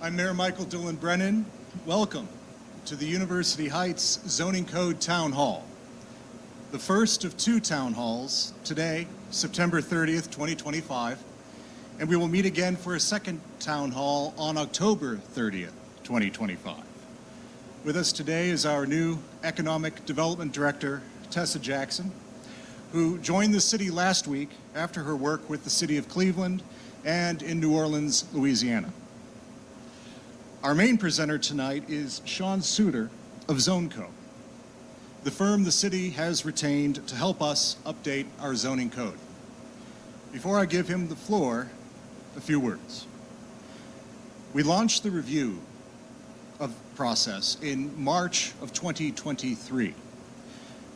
I'm Mayor Michael Dillon Brennan. Welcome to the University Heights Zoning Code Town Hall. The first of two town halls today, September 30th, 2025, and we will meet again for a second town hall on October 30th, 2025. With us today is our new Economic Development Director, Tessa Jackson, who joined the city last week after her work with the City of Cleveland and in New Orleans, Louisiana. Our main presenter tonight is Sean Suter of ZoneCo, the firm the city has retained to help us update our zoning code. Before I give him the floor, a few words. We launched the review of process in March of 2023.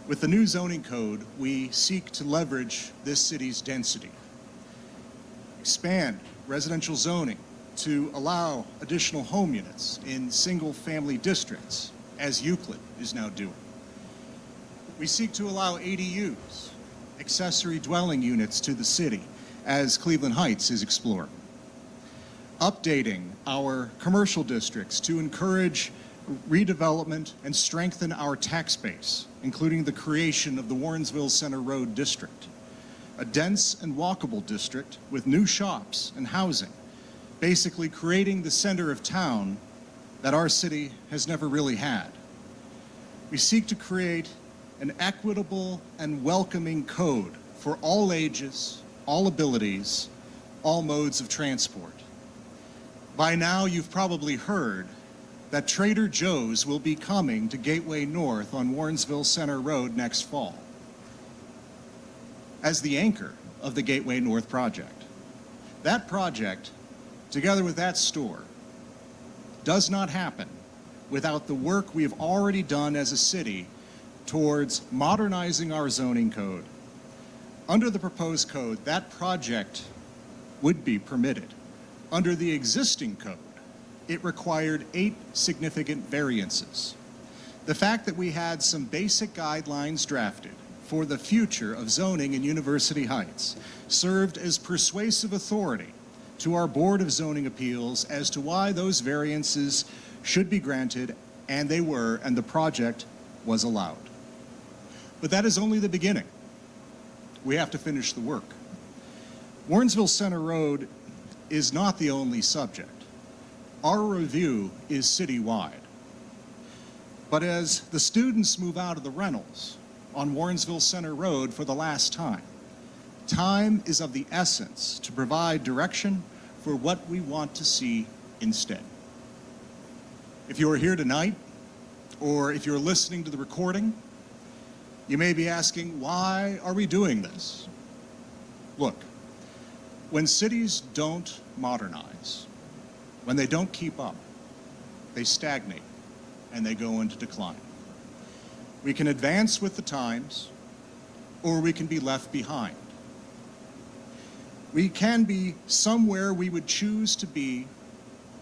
With the new zoning code, we seek to leverage this city's density, expand residential zoning to allow additional home units in single-family districts, as Euclid is now doing. We seek to allow ADUs, accessory dwelling units, to the city, as Cleveland Heights is exploring. Updating our commercial districts to encourage redevelopment and strengthen our tax base, including the creation of the Warrensville Center Road District, a dense and walkable district with new shops and housing, basically creating the center of town that our city has never really had. We seek to create an equitable and welcoming code for all ages, all abilities, all modes of transport. By now, you've probably heard that Trader Joe's will be coming to Gateway North on Warrensville Center Road next fall as the anchor of the Gateway North project. That project, together with that store, does not happen without the work we have already done as a city towards modernizing our zoning code. Under the proposed code, that project would be permitted. Under the existing code, it required 8 significant variances. The fact that we had some basic guidelines drafted for the future of zoning in University Heights served as persuasive authority to our Board of Zoning Appeals as to why those variances should be granted, and they were, and the project was allowed. But that is only the beginning. We have to finish the work. Warrensville Center Road is not the only subject. Our review is citywide. But as the students move out of the rentals on Warrensville Center Road for the last time, time is of the essence to provide direction for what we want to see instead. If you are here tonight, or if you're listening to the recording, you may be asking, why are we doing this? Look, when cities don't modernize, when they don't keep up, they stagnate and they go into decline. We can advance with the times, or we can be left behind. We can be somewhere we would choose to be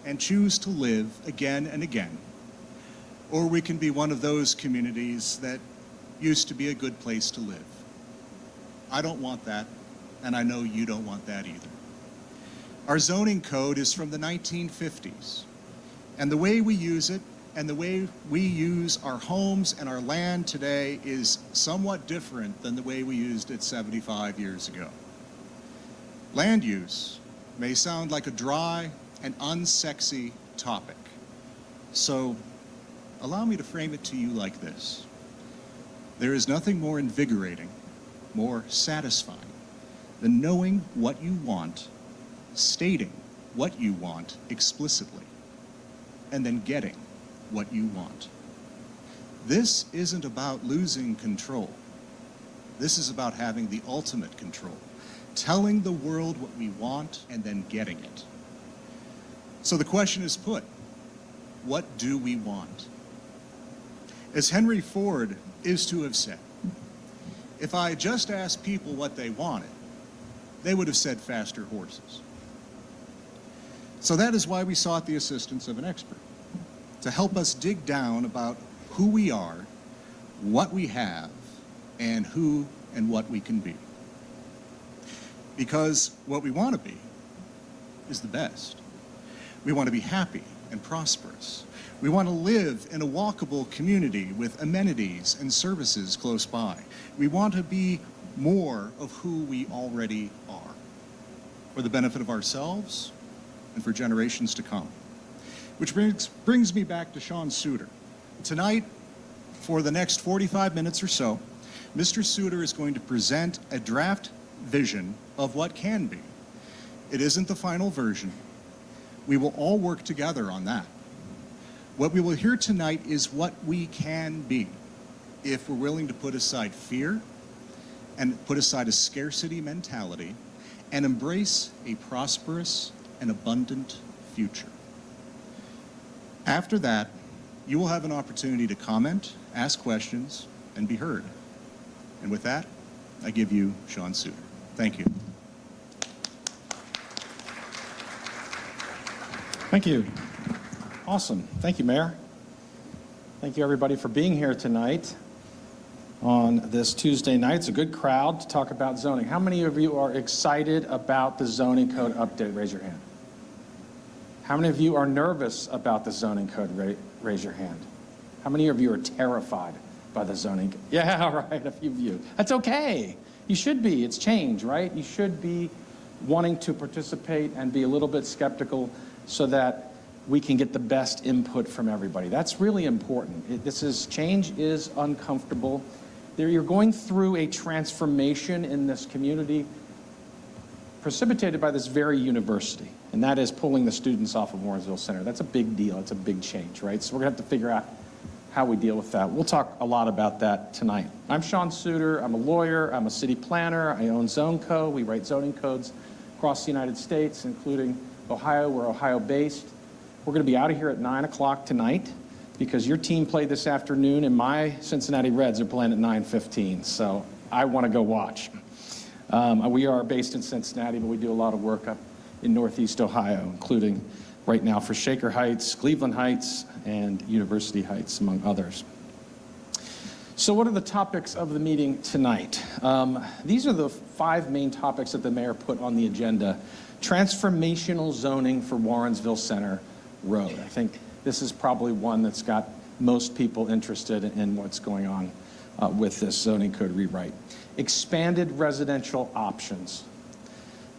and choose to live again and again, or we can be one of those communities that used to be a good place to live. I don't want that, and I know you don't want that either. Our zoning code is from the 1950s, and the way we use it and the way we use our homes and our land today is somewhat different than the way we used it 75 years ago. Land use may sound like a dry and unsexy topic, so allow me to frame it to you like this. There is nothing more invigorating, more satisfying than knowing what you want, stating what you want explicitly, and then getting what you want. This isn't about losing control. This is about having the ultimate control, telling the world what we want and then getting it. So the question is put, what do we want? As Henry Ford is to have said, if I just asked people what they wanted, they would have said faster horses. So that is why we sought the assistance of an expert to help us dig down about who we are, what we have, and who and what we can be. Because what we want to be is the best. We want to be happy and prosperous. We want to live in a walkable community with amenities and services close by. We want to be more of who we already are, for the benefit of ourselves and for generations to come. Which brings me back to Sean Suter. Tonight, for the next 45 minutes or so, Mr. Suter is going to present a draft vision of what can be. It isn't the final version. We will all work together on that. What we will hear tonight is what we can be if we're willing to put aside fear and put aside a scarcity mentality and embrace a prosperous and abundant future. After that, you will have an opportunity to comment, ask questions, and be heard. And with that, I give you Sean Suter. Thank you. Thank you. Awesome. Thank you, Mayor. Thank you, everybody, for being here tonight on this Tuesday night. It's a good crowd to talk about zoning. How many of you are excited about the zoning code update? Raise your hand. How many of you are nervous about the zoning code? Raise your hand. How many of you are terrified by the zoning? Yeah, right, a few of you. That's okay. You should be. It's change, right? You should be wanting to participate and be a little bit skeptical so that we can get the best input from everybody. That's really important. Change is uncomfortable. You're going through a transformation in this community precipitated by this very university, and that is pulling the students off of Warrensville Center. That's a big deal. It's a big change, right? So we're going to have to figure out how we deal with that. We'll talk a lot about that tonight. I'm Sean Suter. I'm a lawyer. I'm a city planner. I own ZoneCo. We write zoning codes across the United States, including Ohio. We're Ohio-based. We're going to be out of here at 9 o'clock tonight because your team played this afternoon, and my Cincinnati Reds are playing at 9:15, so I want to go watch. We are based in Cincinnati, but we do a lot of work up in Northeast Ohio, including right now for Shaker Heights, Cleveland Heights, and University Heights, among others. So what are the topics of the meeting tonight? These are the 5 main topics that the mayor put on the agenda. Transformational zoning for Warrensville Center Road. I think this is probably one that's got most people interested in what's going on with this zoning code rewrite. Expanded residential options.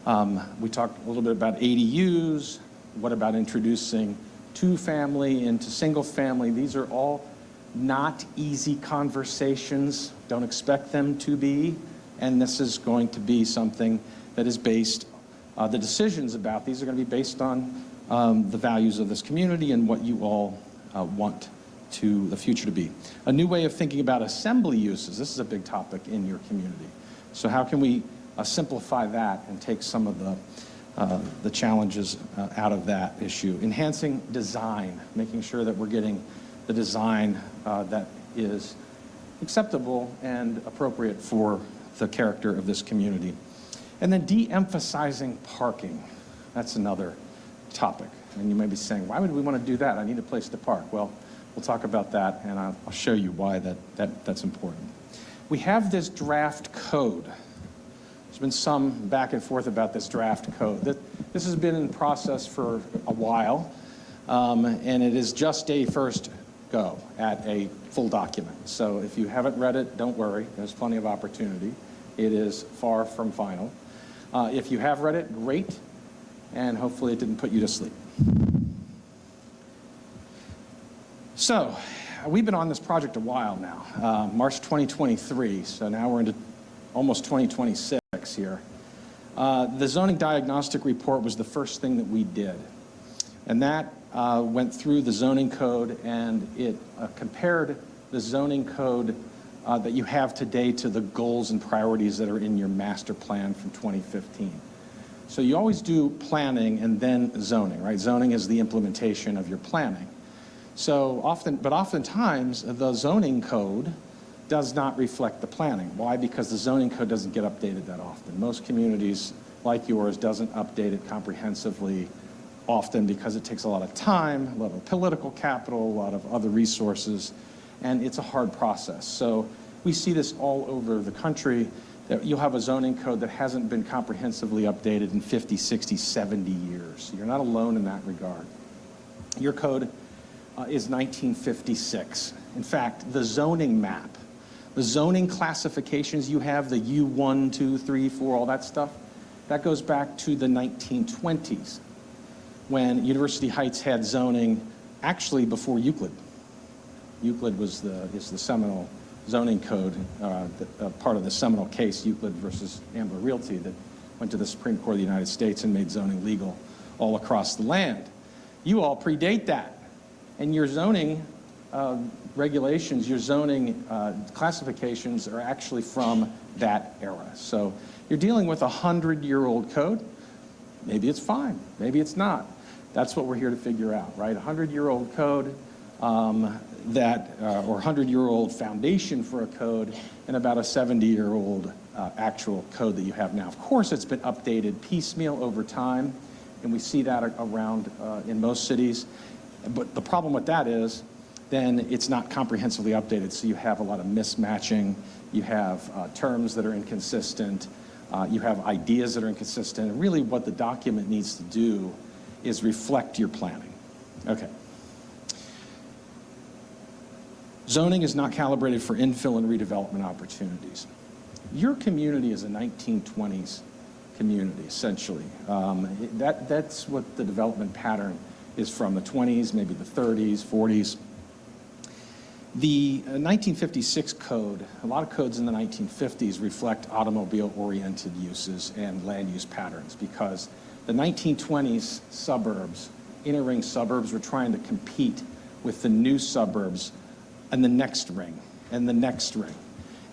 We talked a little bit about ADUs. What about introducing 2-family into single-family? These are all not easy conversations. Don't expect them to be. And this is going to be something that is based, the decisions about these are going to be based on the values of this community and what you all want the future to be. A new way of thinking about assembly uses. This is a big topic in your community. So how can we simplify that and take some of the challenges out of that issue? Enhancing design, making sure that we're getting the design that is acceptable and appropriate for the character of this community. And then de-emphasizing parking. That's another topic. And you may be saying, why would we want to do that? I need a place to park. Well, we'll talk about that, and I'll show you why that's important. We have this draft code. There's been some back and forth about this draft code. This has been in process for a while, and it is just a first go at a full document. So if you haven't read it, don't worry. There's plenty of opportunity. It is far from final. If you have read it, great, and hopefully it didn't put you to sleep. So, we've been on this project a while now, March 2023, so now we're into almost 2026 here. The zoning diagnostic report was the first thing that we did, and that went through the zoning code, and it compared the zoning code that you have today to the goals and priorities that are in your master plan from 2015. So you always do planning and then zoning, right? Zoning is the implementation of your planning. So oftentimes the zoning code does not reflect the planning. Why? Because the zoning code doesn't get updated that often. Most communities like yours doesn't update it comprehensively often because it takes a lot of time, a lot of political capital, a lot of other resources, and it's a hard process. So we see this all over the country, that you'll have a zoning code that hasn't been comprehensively updated in 50, 60, 70 years. You're not alone in that regard. Your code is 1956. In fact, the zoning map, the zoning classifications you have, the U1, 2, 3, 4, all that stuff, that goes back to the 1920s when University Heights had zoning actually before Euclid. Euclid is the seminal zoning code, part of the seminal case, Euclid versus Ambler Realty, that went to the Supreme Court of the United States and made zoning legal all across the land. You all predate that. And your zoning regulations, your zoning classifications are actually from that era. So you're dealing with a 100-year-old code. Maybe it's fine, maybe it's not. That's what we're here to figure out, right? A 100-year-old code or 100-year-old foundation for a code, and about a 70-year-old actual code that you have now. Of course, it's been updated piecemeal over time, and we see that around in most cities. But the problem with that is then it's not comprehensively updated, so you have a lot of mismatching, you have terms that are inconsistent, you have ideas that are inconsistent, and really what the document needs to do is reflect your planning. Okay. Zoning is not calibrated for infill and redevelopment opportunities. Your community is a 1920s community, essentially. That's what the development pattern is from, the 20s, maybe the 30s, 40s. The 1956 code, a lot of codes in the 1950s reflect automobile-oriented uses and land use patterns because the 1920s suburbs, inner ring suburbs, were trying to compete with the new suburbs and the next ring and the next ring.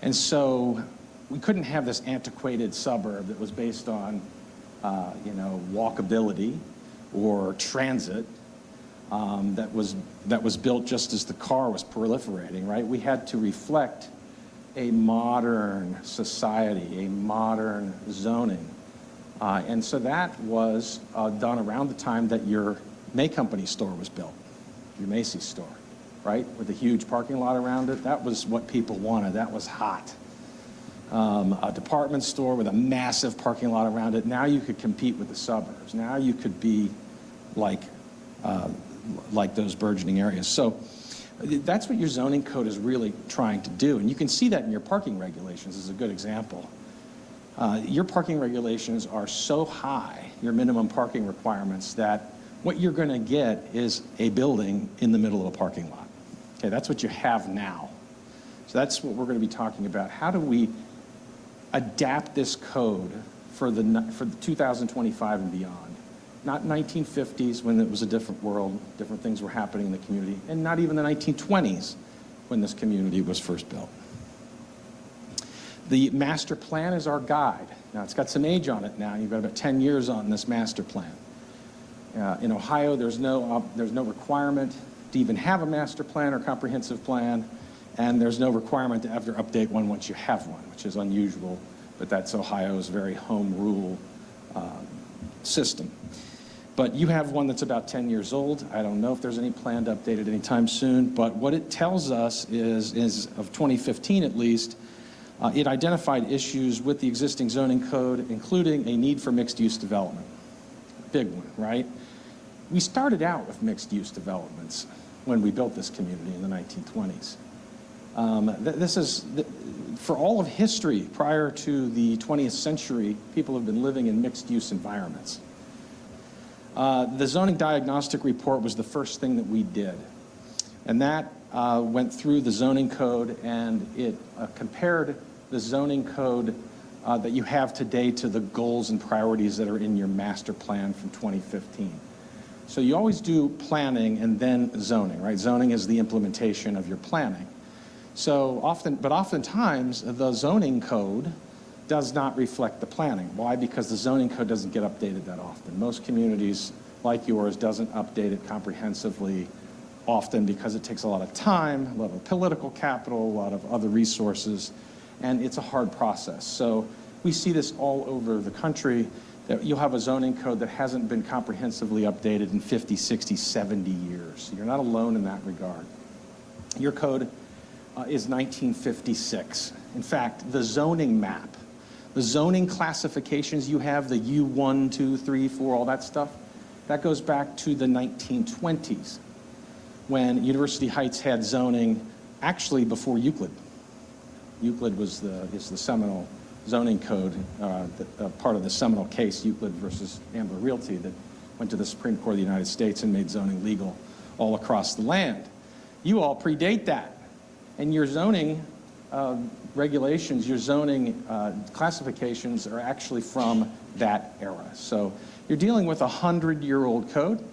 And so we couldn't have this antiquated suburb that was based on, walkability or transit that was built just as the car was proliferating, right? We had to reflect a modern society, a modern zoning. And so that was done around the time that your May Company store was built, your Macy's store, right? With a huge parking lot around it. That was what people wanted. That was hot. A department store with a massive parking lot around it. Now you could compete with the suburbs. Now you could be like those burgeoning areas. So that's what your zoning code is really trying to do. And you can see that in your parking regulations is a good example. Your parking regulations are so high, your minimum parking requirements, that what you're going to get is a building in the middle of a parking lot. Okay, that's what you have now. So that's what we're going to be talking about. How do we adapt this code for the 2025 and beyond? Not 1950s when it was a different world, different things were happening in the community, and not even the 1920s when this community was first built. The master plan is our guide. Now, it's got some age on it now. You've got about 10 years on this master plan. In Ohio, there's no requirement to even have a master plan or comprehensive plan, and there's no requirement to ever update one once you have one, which is unusual, but that's Ohio's very home rule system. But you have one that's about 10 years old. I don't know if there's any plan to update it anytime soon, but what it tells us is of 2015 at least, it identified issues with the existing zoning code, including a need for mixed-use development. Big one, right? We started out with mixed-use developments when we built this community in the 1920s. This is, for all of history prior to the 20th century, people have been living in mixed-use environments. The zoning diagnostic report was the first thing that we did. And that went through the zoning code, and it compared the zoning code that you have today to the goals and priorities that are in your master plan from 2015. So you always do planning and then zoning, right? Zoning is the implementation of your planning. So oftentimes the zoning code does not reflect the planning. Why? Because the zoning code doesn't get updated that often. Most communities like yours doesn't update it comprehensively often because it takes a lot of time, a lot of political capital, a lot of other resources, and it's a hard process. So we see this all over the country, that you'll have a zoning code that hasn't been comprehensively updated in 50, 60, 70 years. You're not alone in that regard. Your code is 1956. In fact, the zoning map, the zoning classifications you have, the U1, 2, 3, 4, all that stuff, That goes back to the 1920s, when University Heights had zoning actually before Euclid. Euclid is the seminal zoning code, part of the seminal case, Euclid versus Ambler Realty, that went to the Supreme Court of the United States and made zoning legal all across the land. You all predate that, and your zoning regulations, your zoning classifications are actually from that era. So you're dealing with a 100-year-old code.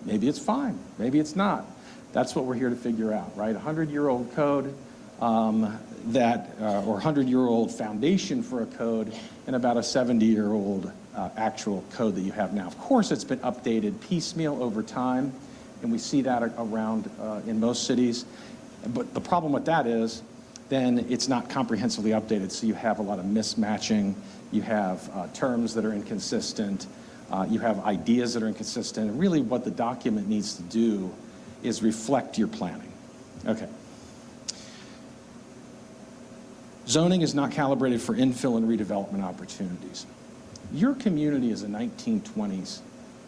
Maybe it's fine, maybe it's not. That's what we're here to figure out, right? A 100-year-old code or 100-year-old foundation for a code, and about a 70-year-old actual code that you have now. Of course, it's been updated piecemeal over time, and we see that around in most cities. But the problem with that is then it's not comprehensively updated, so you have a lot of mismatching, you have terms that are inconsistent, you have ideas that are inconsistent, and really what the document needs to do is reflect your planning. Okay. Zoning is not calibrated for infill and redevelopment opportunities. Your community is a 1920s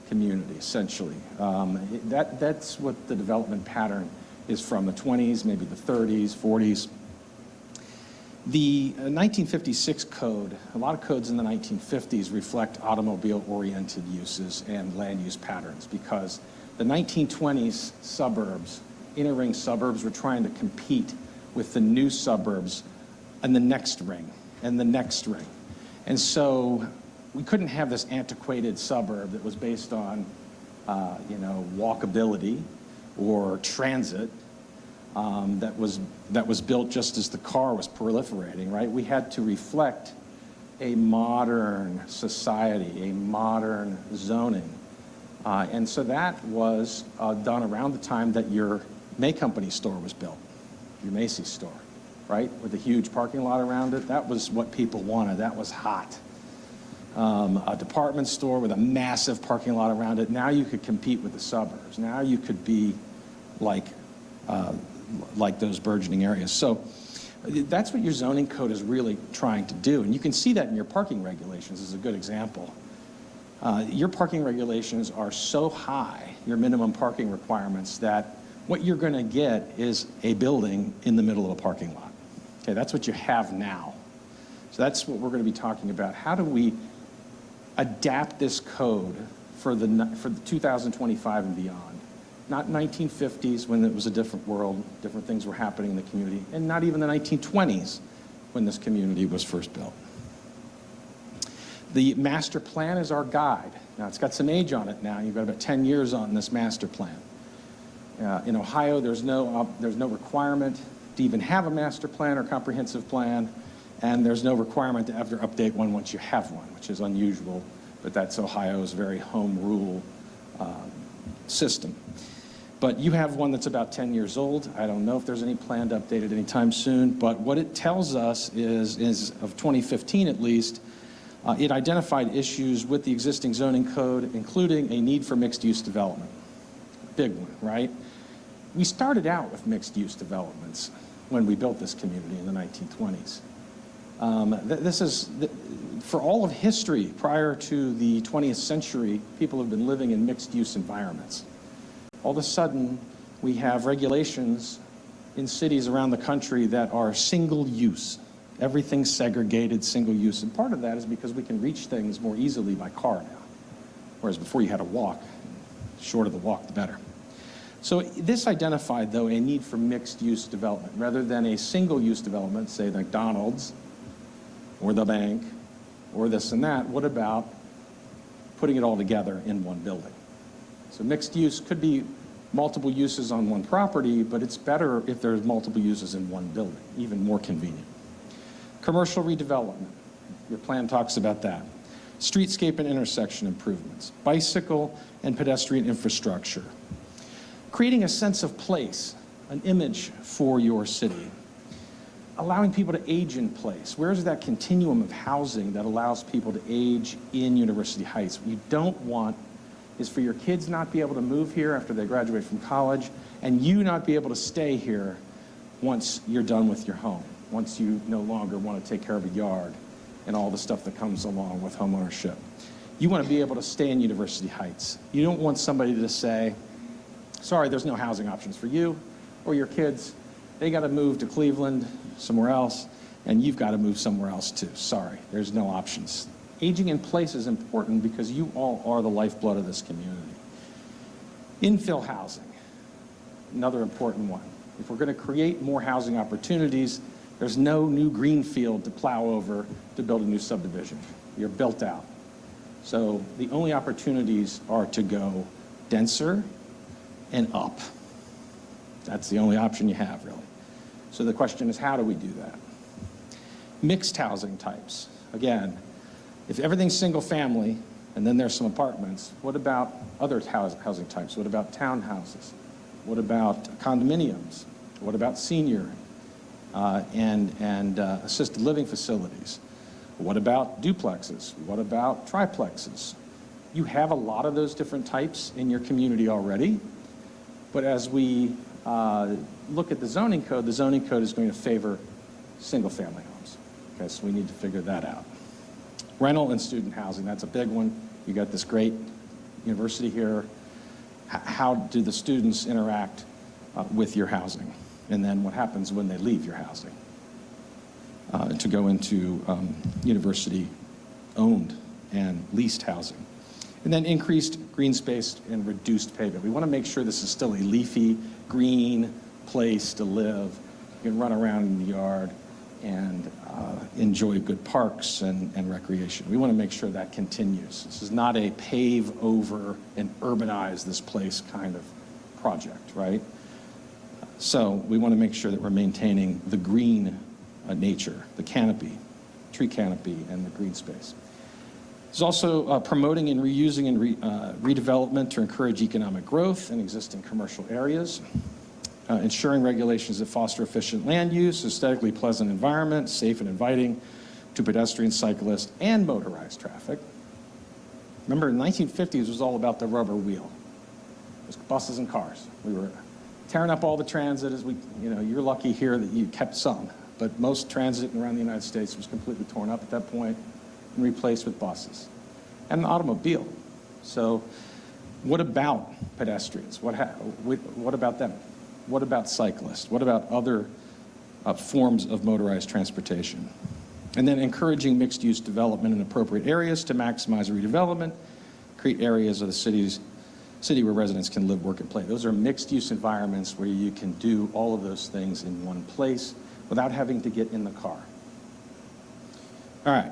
community, essentially. That's what the development pattern is from, the 20s, maybe the 30s, 40s. The 1956 code, a lot of codes in the 1950s reflect automobile-oriented uses and land use patterns, because the 1920s suburbs, inner ring suburbs, were trying to compete with the new suburbs and the next ring and the next ring. And so we couldn't have this antiquated suburb that was based on, walkability or transit that was built just as the car was proliferating, right? We had to reflect a modern society, a modern zoning. And so that was done around the time that your May Company store was built, your Macy's store, right? With a huge parking lot around it. That was what people wanted. That was hot. A department store with a massive parking lot around it. Now you could compete with the suburbs. Now you could be like those burgeoning areas. So that's what your zoning code is really trying to do. And you can see that in your parking regulations is a good example. Your parking regulations are so high, your minimum parking requirements, that what you're going to get is a building in the middle of a parking lot. Okay, that's what you have now. So that's what we're going to be talking about. How do we adapt this code for the 2025 and beyond? Not 1950s, when it was a different world, different things were happening in the community, and not even the 1920s, when this community was first built. The master plan is our guide. Now, it's got some age on it now. You've got about 10 years on this master plan. In Ohio, there's no requirement to even have a master plan or comprehensive plan, and there's no requirement to ever update one once you have one, which is unusual, but that's Ohio's very home rule system. But you have one that's about 10 years old. I don't know if there's any plan to update it anytime soon, but what it tells us is of 2015 at least, it identified issues with the existing zoning code, including a need for mixed-use development. Big one, right? We started out with mixed-use developments when we built this community in the 1920s. This is, for all of history prior to the 20th century, people have been living in mixed-use environments. All of a sudden, we have regulations in cities around the country that are single use. Everything's segregated, single use. And part of that is because we can reach things more easily by car now. Whereas before you had to walk. The shorter the walk, the better. So this identified, though, a need for mixed-use development. Rather than a single-use development, say McDonald's, or the bank, or this and that, what about putting it all together in one building? So mixed use could be multiple uses on one property, but it's better if there's multiple uses in one building, even more convenient. Commercial redevelopment, your plan talks about that. Streetscape and intersection improvements, bicycle and pedestrian infrastructure. Creating a sense of place, an image for your city. Allowing people to age in place. Where's that continuum of housing that allows people to age in University Heights? What you don't want is for your kids not be able to move here after they graduate from college, and you not be able to stay here once you're done with your home, once you no longer want to take care of a yard and all the stuff that comes along with homeownership. You want to be able to stay in University Heights. You don't want somebody to say, sorry, there's no housing options for you or your kids. They got to move to Cleveland, somewhere else, and you've got to move somewhere else too. Sorry, there's no options. Aging in place is important because you all are the lifeblood of this community. Infill housing, another important one. If we're going to create more housing opportunities, there's no new green field to plow over to build a new subdivision. You're built out. So the only opportunities are to go denser and up. That's the only option you have, really. So the question is, how do we do that? Mixed housing types. Again, if everything's single family and then there's some apartments, what about other housing types? What about townhouses? What about condominiums? What about senior and assisted living facilities? What about duplexes? What about triplexes? You have a lot of those different types in your community already, but as we look at the zoning code is going to favor single-family homes. Okay, so we need to figure that out. Rental and student housing, that's a big one. You got this great university here. How do the students interact with your housing? And then what happens when they leave your housing to go into university-owned and leased housing? And then increased green space and reduced pavement. We want to make sure this is still a leafy, green place to live. You can run around in the yard and enjoy good parks and recreation. We want to make sure that continues. This is not a pave over and urbanize this place kind of project, right? So we want to make sure that we're maintaining the green nature, the canopy, tree canopy, and the green space. There's also promoting and reusing and redevelopment to encourage economic growth in existing commercial areas. Ensuring regulations that foster efficient land use, aesthetically pleasant environment, safe and inviting to pedestrians, cyclists, and motorized traffic. Remember, in the 1950s, it was all about the rubber wheel. It was buses and cars. We were tearing up all the transit. You're lucky here that you kept some, but most transit around the United States was completely torn up at that point and replaced with buses and an automobile. So what about pedestrians? What about them? What about cyclists? What about other forms of motorized transportation? And then encouraging mixed-use development in appropriate areas to maximize redevelopment, create areas of the city where residents can live, work, and play. Those are mixed-use environments where you can do all of those things in one place without having to get in the car. All right.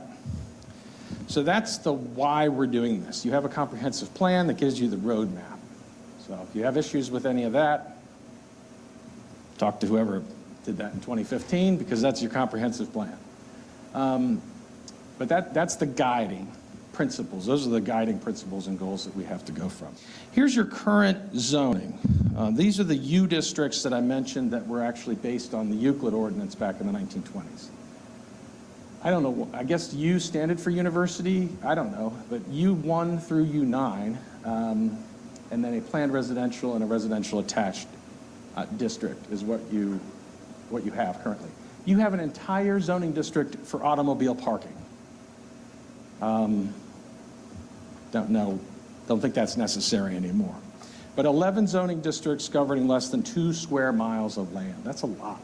So that's the why we're doing this. You have a comprehensive plan that gives you the roadmap. So if you have issues with any of that, talk to whoever did that in 2015, because that's your comprehensive plan. But that's the guiding principles. Those are the guiding principles and goals that we have to go from. Here's your current zoning. These are the U districts that I mentioned that were actually based on the Euclid Ordinance back in the 1920s. I don't know, I guess U standard for university, I don't know, but U1 through U9, and then a planned residential and a residential attached district is what you have currently. You have an entire zoning district for automobile parking. Don't think that's necessary anymore. But 11 zoning districts governing less than 2 square miles of land. That's a lot.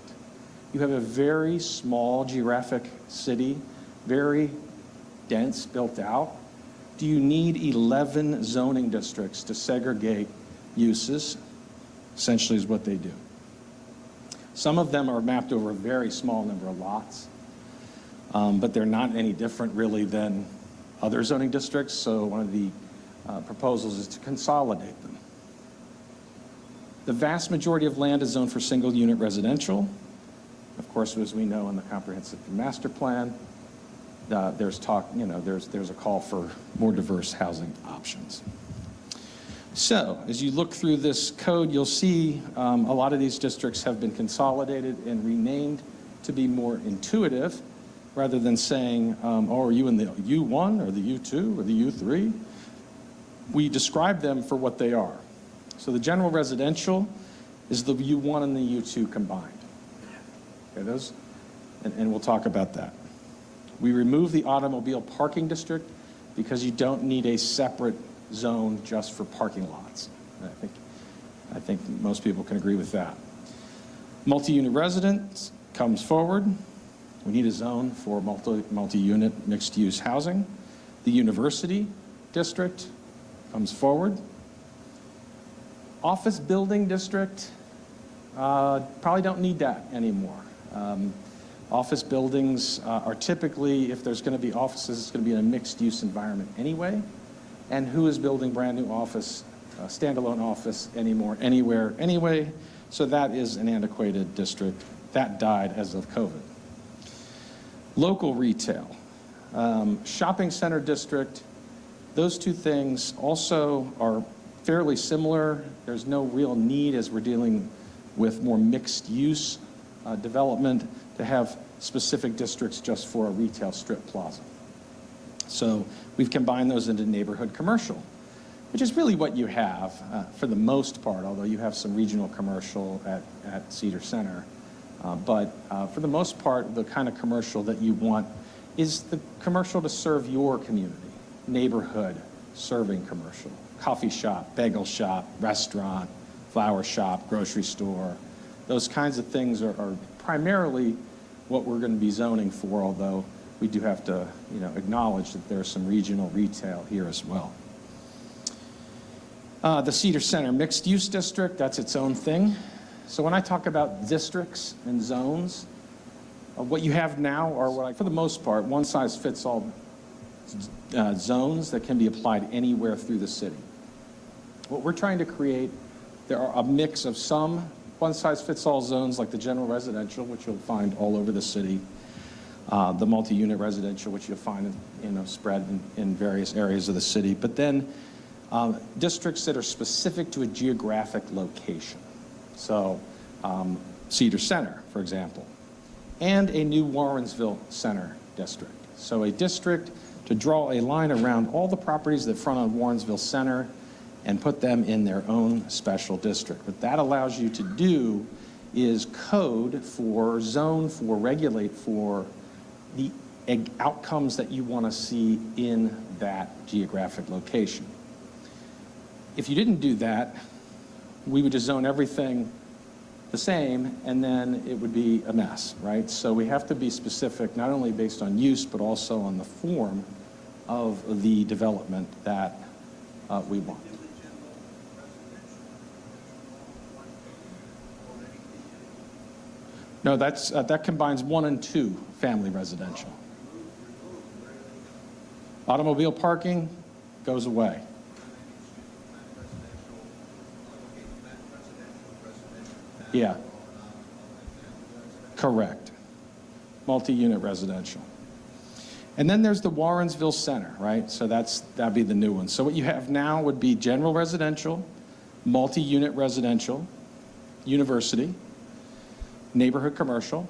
You have a very small geographic city, very dense, built out. Do you need 11 zoning districts to segregate uses? Essentially is what they do. Some of them are mapped over a very small number of lots, but they're not any different really than other zoning districts, so one of the proposals is to consolidate them. The vast majority of land is zoned for single unit residential. Of course, as we know in the comprehensive master plan, there's a call for more diverse housing options. So, as you look through this code, you'll see a lot of these districts have been consolidated and renamed to be more intuitive, rather than saying, are you in the U1 or the U2 or the U3? We describe them for what they are. So the general residential is the U1 and the U2 combined. Okay, and we'll talk about that. We remove the automobile parking district because you don't need a separate zone just for parking lots. I think most people can agree with that. Multi-unit residence comes forward. We need a zone for multi-unit mixed-use housing. The university district comes forward. Office building district, probably don't need that anymore. Office buildings are typically, if there's going to be offices, it's going to be in a mixed-use environment anyway. And who is building brand new office, standalone office anymore, anywhere, anyway? So that is an antiquated district. That died as of COVID. Local retail, shopping center district, those two things also are fairly similar. There's no real need, as we're dealing with more mixed-use development, to have specific districts just for a retail strip plaza. So we've combined those into neighborhood commercial, which is really what you have for the most part, although you have some regional commercial at Cedar Center. But for the most part, the kind of commercial that you want is the commercial to serve your community, neighborhood serving commercial, coffee shop, bagel shop, restaurant, flower shop, grocery store. Those kinds of things are primarily what we're going to be zoning for, although we do have to, acknowledge that there's some regional retail here as well. The Cedar Center Mixed Use District, that's its own thing. So when I talk about districts and zones, what you have now are, for the most part, one-size-fits-all zones that can be applied anywhere through the city. What we're trying to create, there are a mix of some one-size-fits-all zones, like the general residential, which you'll find all over the city, the multi-unit residential, which you'll find spread in various areas of the city, but then districts that are specific to a geographic location. So Cedar Center, for example, and a new Warrensville Center district. So a district to draw a line around all the properties that front on Warrensville Center and put them in their own special district. What that allows you to do is code for, zone for, regulate for the outcomes that you want to see in that geographic location. If you didn't do that, we would just zone everything the same, and then it would be a mess, right? So we have to be specific, not only based on use, but also on the form of the development that we want. No, that combines 1 and 2 family residential. Automobile parking goes away. Yeah. Correct. Multi-unit residential. And then there's the Warrensville Center, right? So that'd be the new one. So what you have now would be general residential, multi-unit residential, university, neighborhood commercial,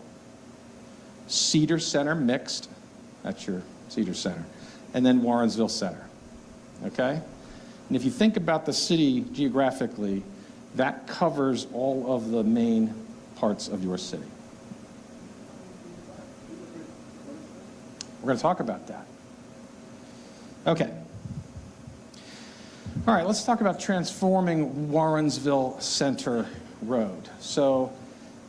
Cedar Center mixed, that's your Cedar Center, and then Warrensville Center, okay? And if you think about the city geographically, that covers all of the main parts of your city. We're going to talk about that. Okay. All right, let's talk about transforming Warrensville Center Road. So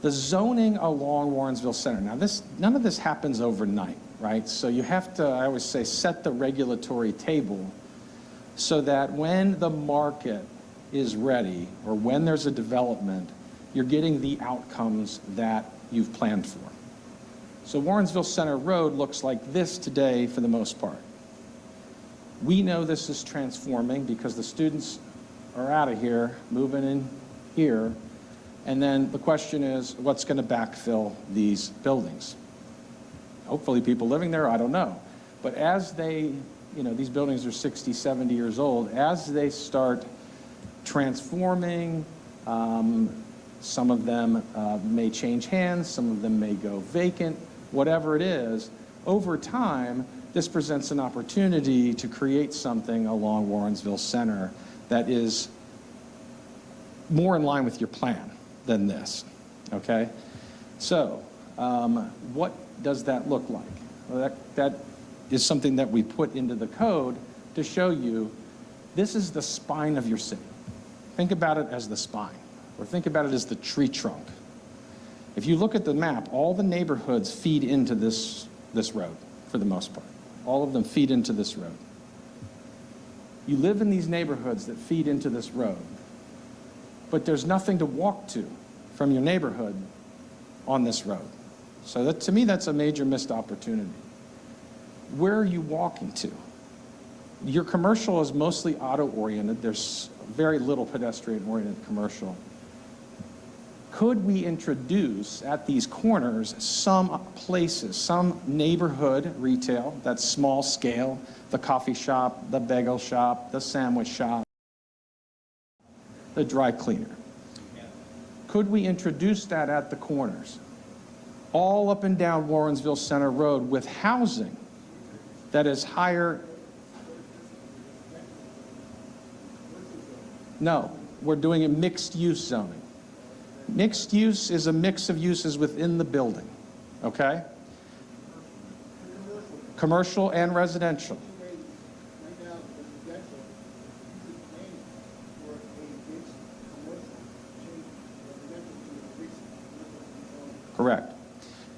the zoning along Warrensville Center. Now, none of this happens overnight, right? So you have to, I always say, set the regulatory table so that when the market is ready, or when there's a development, you're getting the outcomes that you've planned for. So Warrensville Center Road looks like this today for the most part. We know this is transforming because the students are out of here, moving in here, and then the question is, what's going to backfill these buildings? Hopefully people living there, I don't know. But as they, these buildings are 60, 70 years old, as they start transforming, some of them may change hands, some of them may go vacant, whatever it is, over time, this presents an opportunity to create something along Warrensville Center that is more in line with your plan than this, okay? So, what does that look like? Well, that is something that we put into the code to show you this is the spine of your city. Think about it as the spine, or think about it as the tree trunk. If you look at the map, all the neighborhoods feed into this road for the most part. All of them feed into this road. You live in these neighborhoods that feed into this road, but there's nothing to walk to from your neighborhood on this road. So that, to me, that's a major missed opportunity. Where are you walking to? Your commercial is mostly auto-oriented. There's very little pedestrian-oriented commercial. Could we introduce at these corners some places, some neighborhood retail that's small scale, the coffee shop, the bagel shop, the sandwich shop, the dry cleaner? Could we introduce that at the corners, all up and down Warrensville Center Road with housing that is higher? No, we're doing a mixed-use zoning. Mixed use is a mix of uses within the building, okay? Commercial and residential. Correct.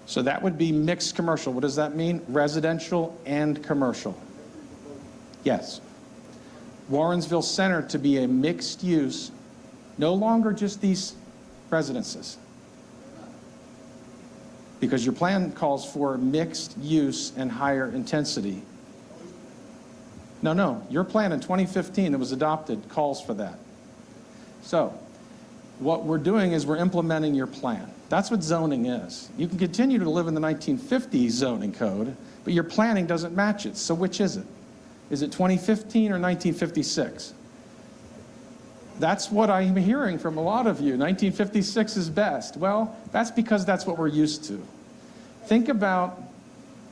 So that would be mixed commercial. What does that mean? Residential and commercial. Yes. Warrensville Center to be a mixed use, no longer just these residences. Because your plan calls for mixed use and higher intensity. No, your plan in 2015 that was adopted calls for that. So what we're doing is we're implementing your plan. That's what zoning is. You can continue to live in the 1950s zoning code, but your planning doesn't match it. So which is it? Is it 2015 or 1956? That's what I'm hearing from a lot of you. 1956 is best. Well, that's because that's what we're used to. Think about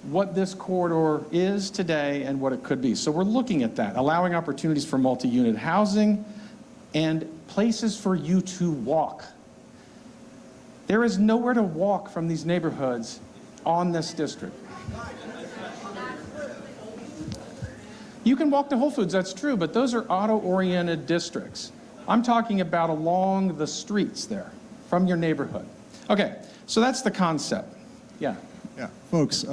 what this corridor is today and what it could be. So we're looking at that, allowing opportunities for multi-unit housing and places for you to walk. There is nowhere to walk from these neighborhoods on this district. You can walk to Whole Foods, that's true, but those are auto-oriented districts. I'm talking about along the streets there, from your neighborhood. Okay, so that's the concept. Yeah. Yeah, folks,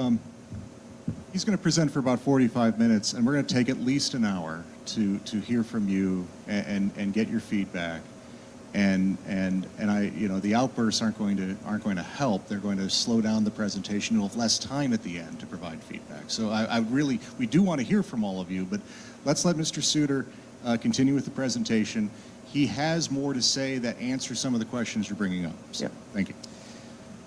he's going to present for about 45 minutes, and we're going to take at least an hour to hear from you and get your feedback. And the outbursts aren't going to help. They're going to slow down the presentation. You'll have less time at the end to provide feedback. So we do want to hear from all of you, but let's let Mr. Suter continue with the presentation. He has more to say that answer some of the questions you're bringing up. So, yeah. Thank you.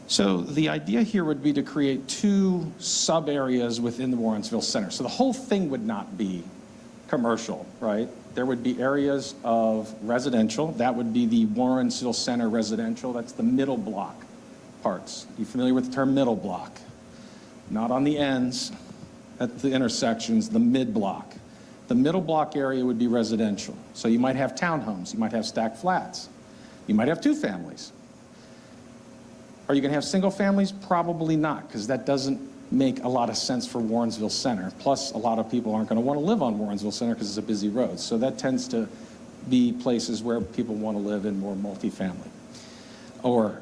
So the idea here would be to create two sub-areas within the Warrensville Center. So the whole thing would not be commercial, right? There would be areas of residential. That would be the Warrensville Center residential. That's the middle block parts. You familiar with the term middle block? Not on the ends, at the intersections, the mid block. The middle block area would be residential. So you might have townhomes, you might have stacked flats, you might have two families. Are you going to have single families? Probably not, because that doesn't make a lot of sense for Warrensville Center. Plus, a lot of people aren't going to want to live on Warrensville Center because it's a busy road. So that tends to be places where people want to live in more multifamily or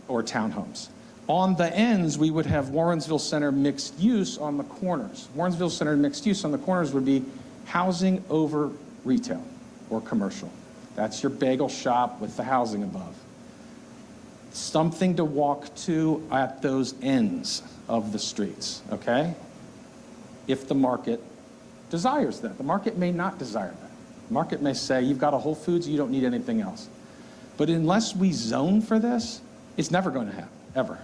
townhomes. On the ends, we would have Warrensville Center mixed use on the corners. Warrensville Center mixed use on the corners would be housing over retail or commercial. That's your bagel shop with the housing above. Something to walk to at those ends of the streets, okay? If the market desires that. The market may not desire that. The market may say, you've got a Whole Foods, you don't need anything else. But unless we zone for this, it's never going to happen, ever.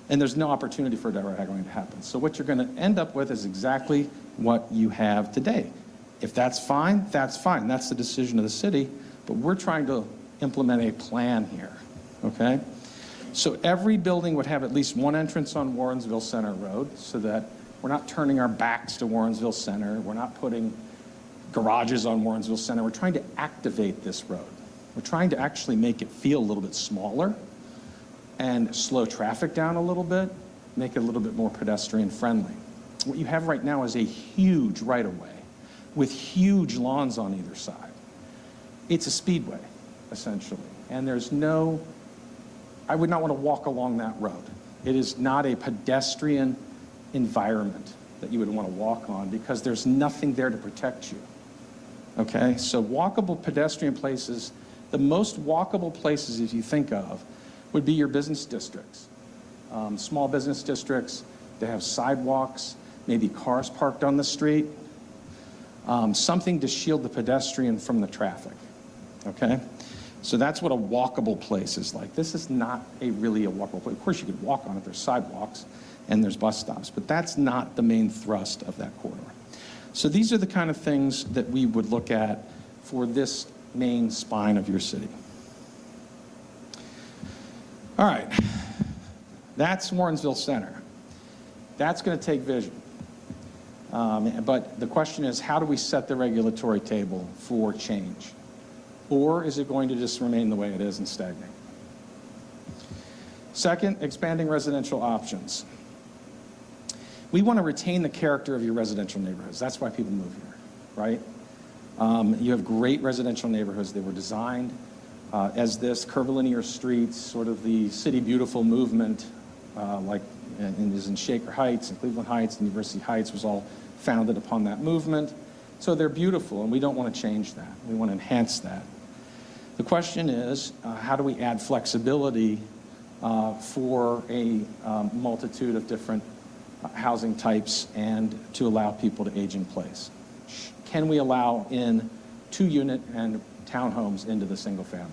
And there's no opportunity for it ever going to happen. So what you're going to end up with is exactly what you have today. If that's fine, that's fine. That's the decision of the city. But we're trying to implement a plan here, okay? So every building would have at least one entrance on Warrensville Center Road so that we're not turning our backs to Warrensville Center. We're not putting garages on Warrensville Center. We're trying to activate this road. We're trying to actually make it feel a little bit smaller and slow traffic down a little bit, make it a little bit more pedestrian friendly. what you have right now is a huge right-of-way with huge lawns on either side. It's a speedway, essentially, and I would not want to walk along that road. It is not a pedestrian environment that you would want to walk on because there's nothing there to protect you. Okay, so walkable pedestrian places, the most walkable places, if you think of, would be your business districts. Small business districts, they have sidewalks, maybe cars parked on the street, something to shield the pedestrian from the traffic, okay? So that's what a walkable place is like. This is not really a walkable place. Of course, you could walk on it. There's sidewalks and there's bus stops, but that's not the main thrust of that corridor. So these are the kind of things that we would look at for this main spine of your city. All right, that's Warrensville Center. That's going to take vision. But the question is, how do we set the regulatory table for change? Or is it going to just remain the way it is and stagnate? Second, expanding residential options. We want to retain the character of your residential neighborhoods. That's why people move here, right? You have great residential neighborhoods. They were designed as this curvilinear streets, sort of the City Beautiful movement, like is in Shaker Heights and Cleveland Heights and University Heights was all founded upon that movement. So they're beautiful, and we don't want to change that. We want to enhance that. The question is, how do we add flexibility for a multitude of different housing types and to allow people to age in place? Can we allow in 2-unit and townhomes into the single family?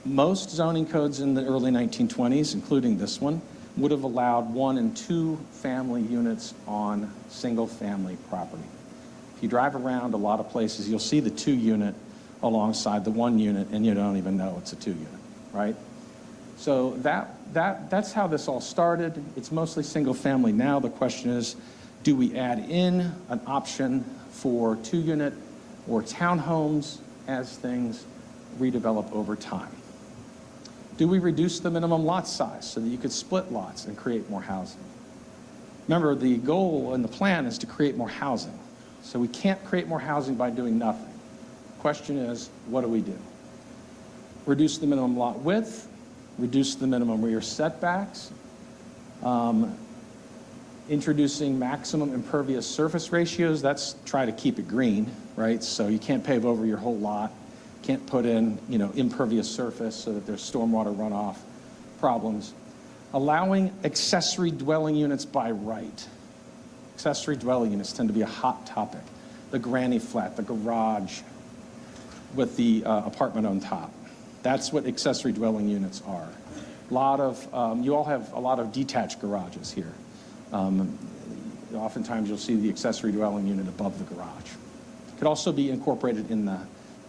Most zoning codes in the early 1920s, including this one, would have allowed 1 and 2 family units on single family property. If you drive around a lot of places, you'll see the 2-unit alongside the 1 unit, and you don't even know it's a 2-unit, right? So that's how this all started. It's mostly single family now. The question is, do we add in an option for 2-unit or townhomes as things redevelop over time? Do we reduce the minimum lot size so that you could split lots and create more housing? Remember, the goal and the plan is to create more housing. So we can't create more housing by doing nothing. The question is, what do we do? Reduce the minimum lot width, reduce the minimum rear setbacks, introducing maximum impervious surface ratios. That's try to keep it green, right? So you can't pave over your whole lot. Can't put in, impervious surface so that there's stormwater runoff problems. Allowing accessory dwelling units by right. Accessory dwelling units tend to be a hot topic. The granny flat, the garage with the apartment on top. That's what accessory dwelling units are. You all have a lot of detached garages here. Oftentimes you'll see the accessory dwelling unit above the garage. It could also be incorporated in the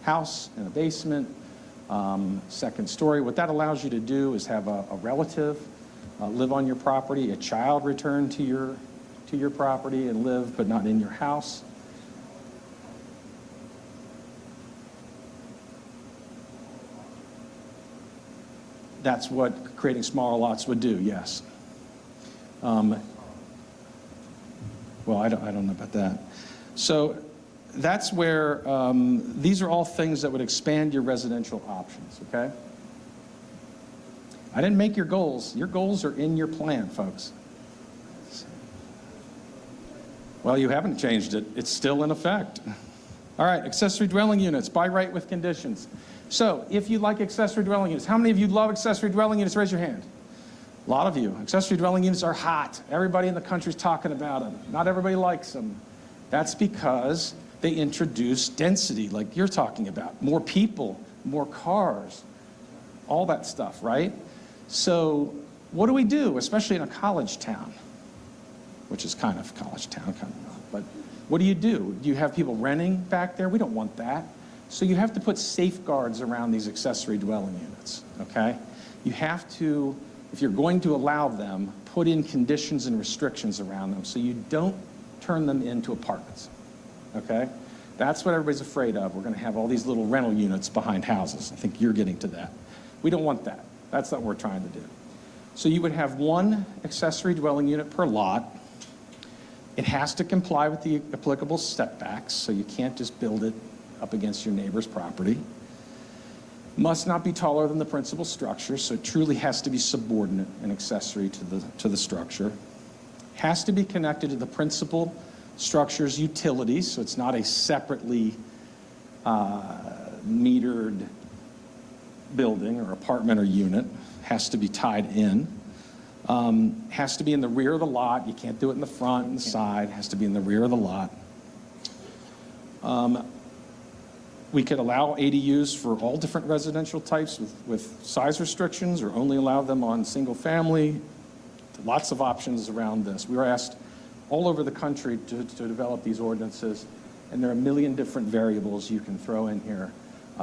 house, in a basement, second story. What that allows you to do is have a relative live on your property, a child return to your property and live, but not in your house. That's what creating smaller lots would do, yes. Well, I don't know about that. So that's where, these are all things that would expand your residential options, okay? I didn't make your goals. Your goals are in your plan, folks. Well, you haven't changed it. It's still in effect. All right, accessory dwelling units, by right with conditions. So if you like accessory dwelling units, how many of you love accessory dwelling units? Raise your hand. A lot of you. Accessory dwelling units are hot. Everybody in the country's talking about them. Not everybody likes them. That's because they introduce density, like you're talking about. More people, more cars, all that stuff, right? So what do we do, especially in a college town, which is kind of college town, kind of not, but what do? Do you have people renting back there? We don't want that. So you have to put safeguards around these accessory dwelling units, okay? You have to, if you're going to allow them, put in conditions and restrictions around them so you don't turn them into apartments, okay? That's what everybody's afraid of. We're going to have all these little rental units behind houses. I think you're getting to that. We don't want that. That's not what we're trying to do. So you would have 1 accessory dwelling unit per lot. It has to comply with the applicable setbacks, so you can't just build it up against your neighbor's property. Must not be taller than the principal structure, so it truly has to be subordinate and accessory to the structure. Has to be connected to the principal structure's utilities, so it's not a separately metered building or apartment or unit. Has to be tied in. Has to be in the rear of the lot. You can't do it in the front and the side. Has to be in the rear of the lot. We could allow ADUs for all different residential types with size restrictions, or only allow them on single family. Lots of options around this. We were asked all over the country to develop these ordinances, and there are a million different variables you can throw in here.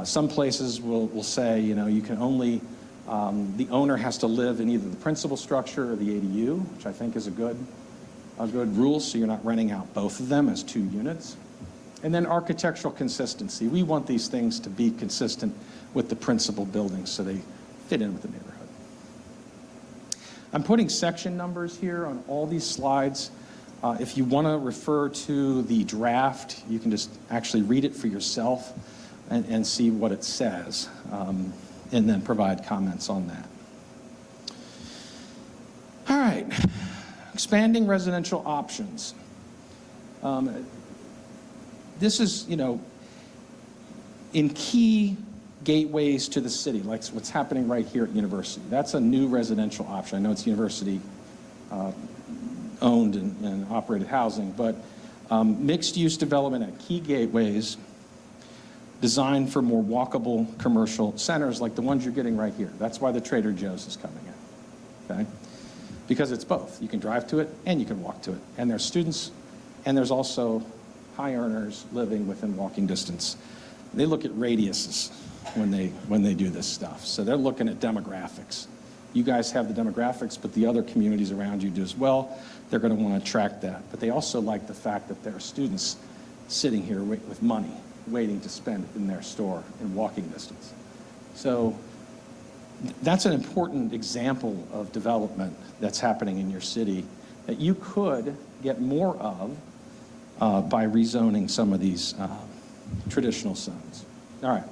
Some places will say, you can only, the owner has to live in either the principal structure or the ADU, which I think is a good rule, so you're not renting out both of them as 2 units. And then architectural consistency. We want these things to be consistent with the principal buildings so they fit in with the neighborhood. I'm putting section numbers here on all these slides. If you want to refer to the draft, you can just actually read it for yourself and see what it says, and then provide comments on that. All right, expanding residential options. This is, in key gateways to the city, like what's happening right here at University. That's a new residential option. I know it's university owned and operated housing, but mixed-use development at key gateways designed for more walkable commercial centers like the ones you're getting right here. That's why the Trader Joe's is coming in, okay? Because it's both. You can drive to it and you can walk to it. And there's students, and there's also high earners living within walking distance. They look at radiuses when they do this stuff. So they're looking at demographics. You guys have the demographics, but the other communities around you do as well. They're going to want to track that. But they also like the fact that there are students sitting here with money, waiting to spend in their store in walking distance. So that's an important example of development that's happening in your city that you could get more of by rezoning some of these traditional zones. All right.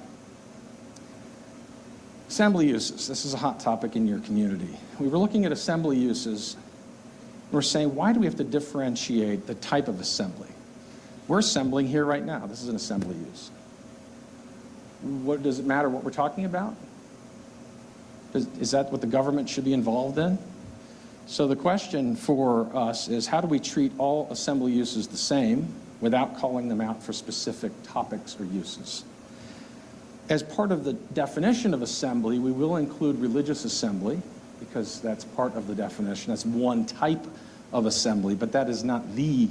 Assembly uses. This is a hot topic in your community. We were looking at assembly uses. We're saying, why do we have to differentiate the type of assembly? We're assembling here right now. This is an assembly use. What does it matter what we're talking about? Is that what the government should be involved in? So the question for us is, how do we treat all assembly uses the same without calling them out for specific topics or uses? As part of the definition of assembly, we will include religious assembly, because that's part of the definition. That's one type of assembly, but that is not the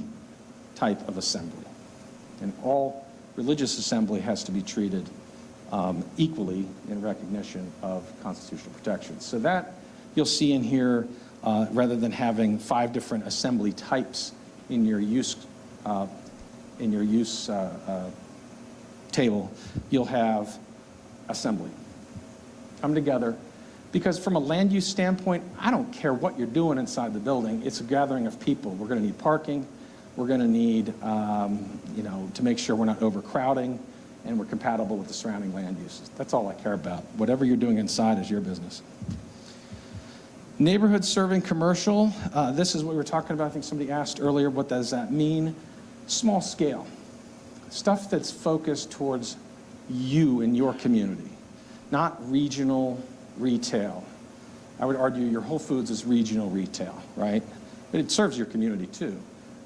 type of assembly. And all religious assembly has to be treated equally in recognition of constitutional protections. So that you'll see in here, rather than having 5 different assembly types in your use table, you'll have assembly come together. Because from a land use standpoint, I don't care what you're doing inside the building. It's a gathering of people. We're going to need parking. We're going to need, to make sure we're not overcrowding, and we're compatible with the surrounding land uses. That's all I care about. Whatever you're doing inside is your business. Neighborhood serving commercial. This is what we were talking about. I think somebody asked earlier, what does that mean? Small scale. Stuff that's focused towards you and your community, not regional retail. I would argue your Whole Foods is regional retail, right? But it serves your community too,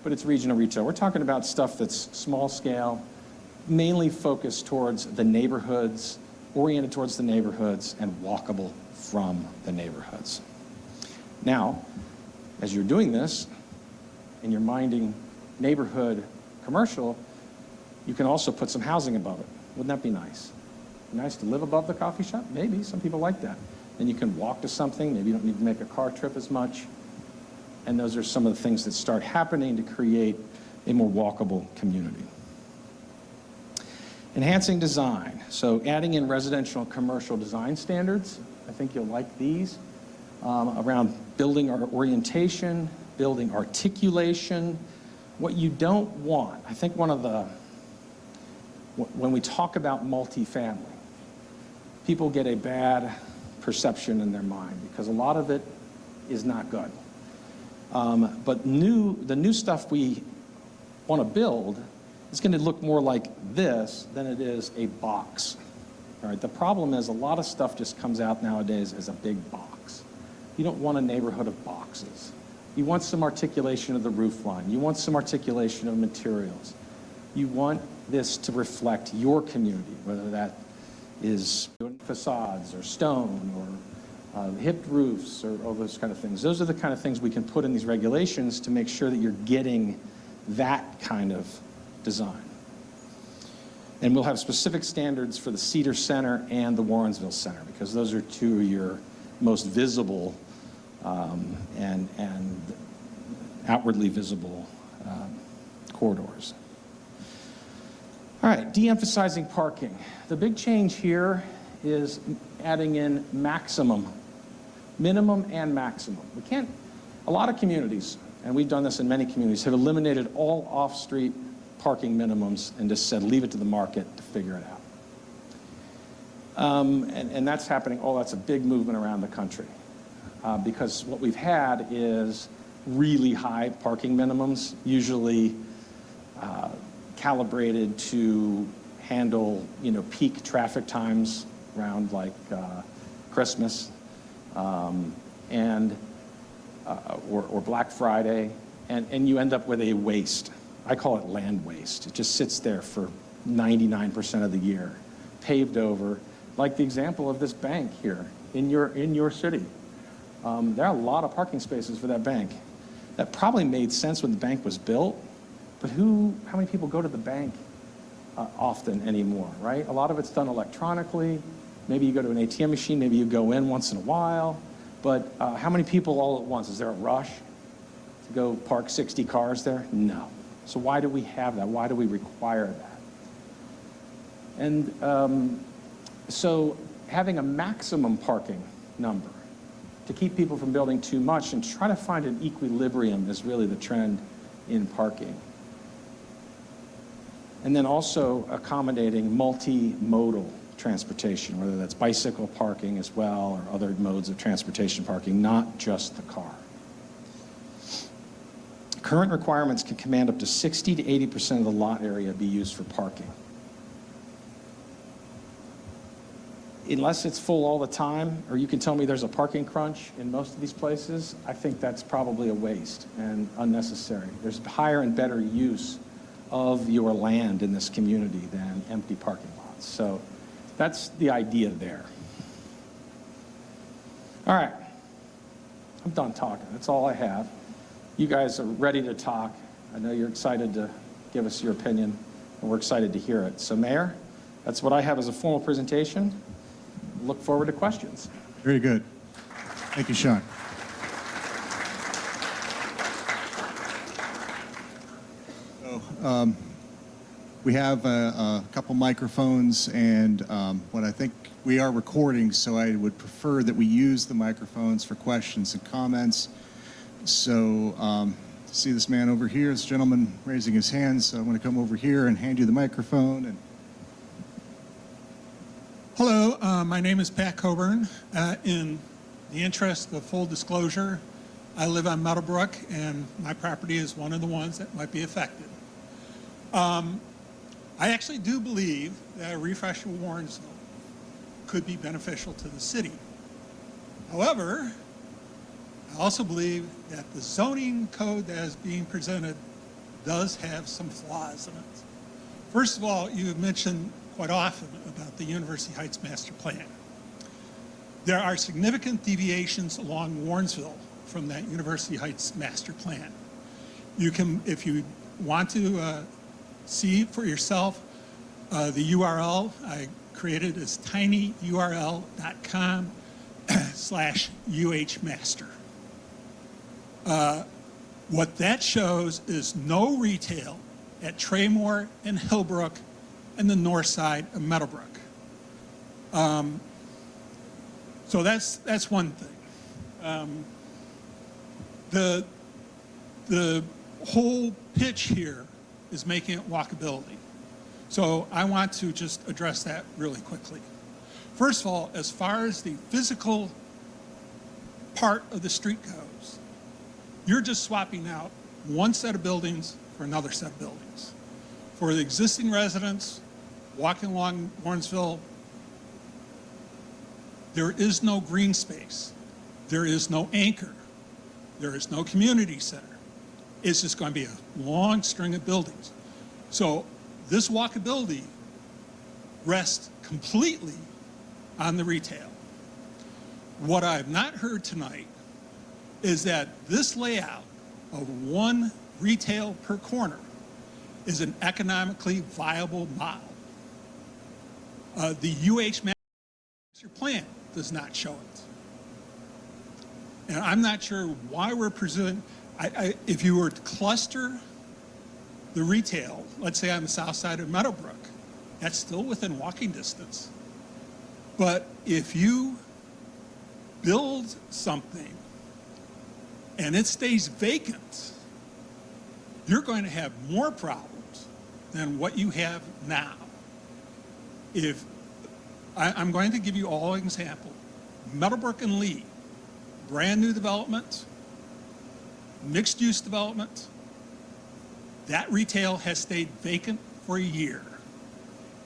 but it's regional retail. We're talking about stuff that's small scale, mainly focused towards the neighborhoods, oriented towards the neighborhoods, and walkable from the neighborhoods. Now, as you're doing this, and you're minding neighborhood commercial, you can also put some housing above it. Wouldn't that be nice? Nice to live above the coffee shop? Maybe. Some people like that. Then you can walk to something. Maybe you don't need to make a car trip as much. And those are some of the things that start happening to create a more walkable community. Enhancing design. So adding in residential and commercial design standards. I think you'll like these. Around building orientation, building articulation, What you don't want, I think one of the, when we talk about multifamily, people get a bad perception in their mind because a lot of it is not good. But the new stuff we want to build is going to look more like this than it is a box. All right, the problem is a lot of stuff just comes out nowadays as a big box. You don't want a neighborhood of boxes. You want some articulation of the roof line. You want some articulation of materials. You want this to reflect your community, whether that is facades or stone or hipped roofs or all those kind of things. Those are the kind of things we can put in these regulations to make sure that you're getting that kind of design. And we'll have specific standards for the Cedar Center and the Warrensville Center because those are two of your most visible and outwardly visible corridors. All right, de-emphasizing parking. The big change here is adding in maximum, minimum and maximum. We can't, a lot of communities, and we've done this in many communities, have eliminated all off-street parking minimums and just said, leave it to the market to figure it out. And that's happening, that's a big movement around the country. Because what we've had is really high parking minimums, usually calibrated to handle, peak traffic times around like Christmas or Black Friday, and you end up with a waste. I call it land waste. It just sits there for 99% of the year, paved over, like the example of this bank here in your city. There are a lot of parking spaces for that bank. That probably made sense when the bank was built, but how many people go to the bank often anymore, right? A lot of it's done electronically. Maybe you go to an ATM machine, maybe you go in once in a while, but how many people all at once? Is there a rush to go park 60 cars there? No. So why do we have that? Why do we require that? And so having a maximum parking number to keep people from building too much and try to find an equilibrium is really the trend in parking. And then also accommodating multimodal transportation, whether that's bicycle parking as well or other modes of transportation parking, not just the car. Current requirements can command up to 60 to 80% of the lot area be used for parking. Unless it's full all the time, or you can tell me there's a parking crunch in most of these places, I think that's probably a waste and unnecessary. There's higher and better use of your land in this community than empty parking lots. So that's the idea there. All right, I'm done talking. That's all I have. You guys are ready to talk. I know you're excited to give us your opinion, and we're excited to hear it. So, Mayor, that's what I have as a formal presentation. Look forward to questions. Very good. Thank you, Sean. So, we have a couple microphones, and what I think we are recording, so I would prefer that we use the microphones for questions and comments. So, see this man over here, this gentleman raising his hand, so I'm going to come over here and hand you the microphone. And hello, my name is Pat Coburn. In the interest of full disclosure, I live on Meadowbrook, and my property is one of the ones that might be affected. I actually do believe that a refresh of Warrensville could be beneficial to the city. However, I also believe that the zoning code that is being presented does have some flaws in it. First of all, you have mentioned quite often about the University Heights Master Plan. There are significant deviations along Warrensville from that University Heights Master Plan. You can, if you want to see for yourself, the URL I created is tinyurl.com/UHmaster. What that shows is no retail at Traymore and Hillbrook and the north side of Meadowbrook. So that's one thing. The whole pitch here is making it walkability. So I want to just address that really quickly. First of all, as far as the physical part of the street goes, you're just swapping out one set of buildings for another set of buildings. For the existing residents walking along Warrensville, there is no green space. There is no anchor. There is no community center. It's just going to be a long string of buildings. So this walkability rests completely on the retail. What I've not heard tonight is that this layout of one retail per corner is an economically viable model. The UH master plan does not show it. And I'm not sure why we're pursuing, if you were to cluster the retail, let's say on the south side of Meadowbrook, that's still within walking distance. But if you build something and it stays vacant, you're going to have more problems than what you have now. If I'm going to give you all an example. Meadowbrook and Lee, brand new development, mixed use development, that retail has stayed vacant for a year.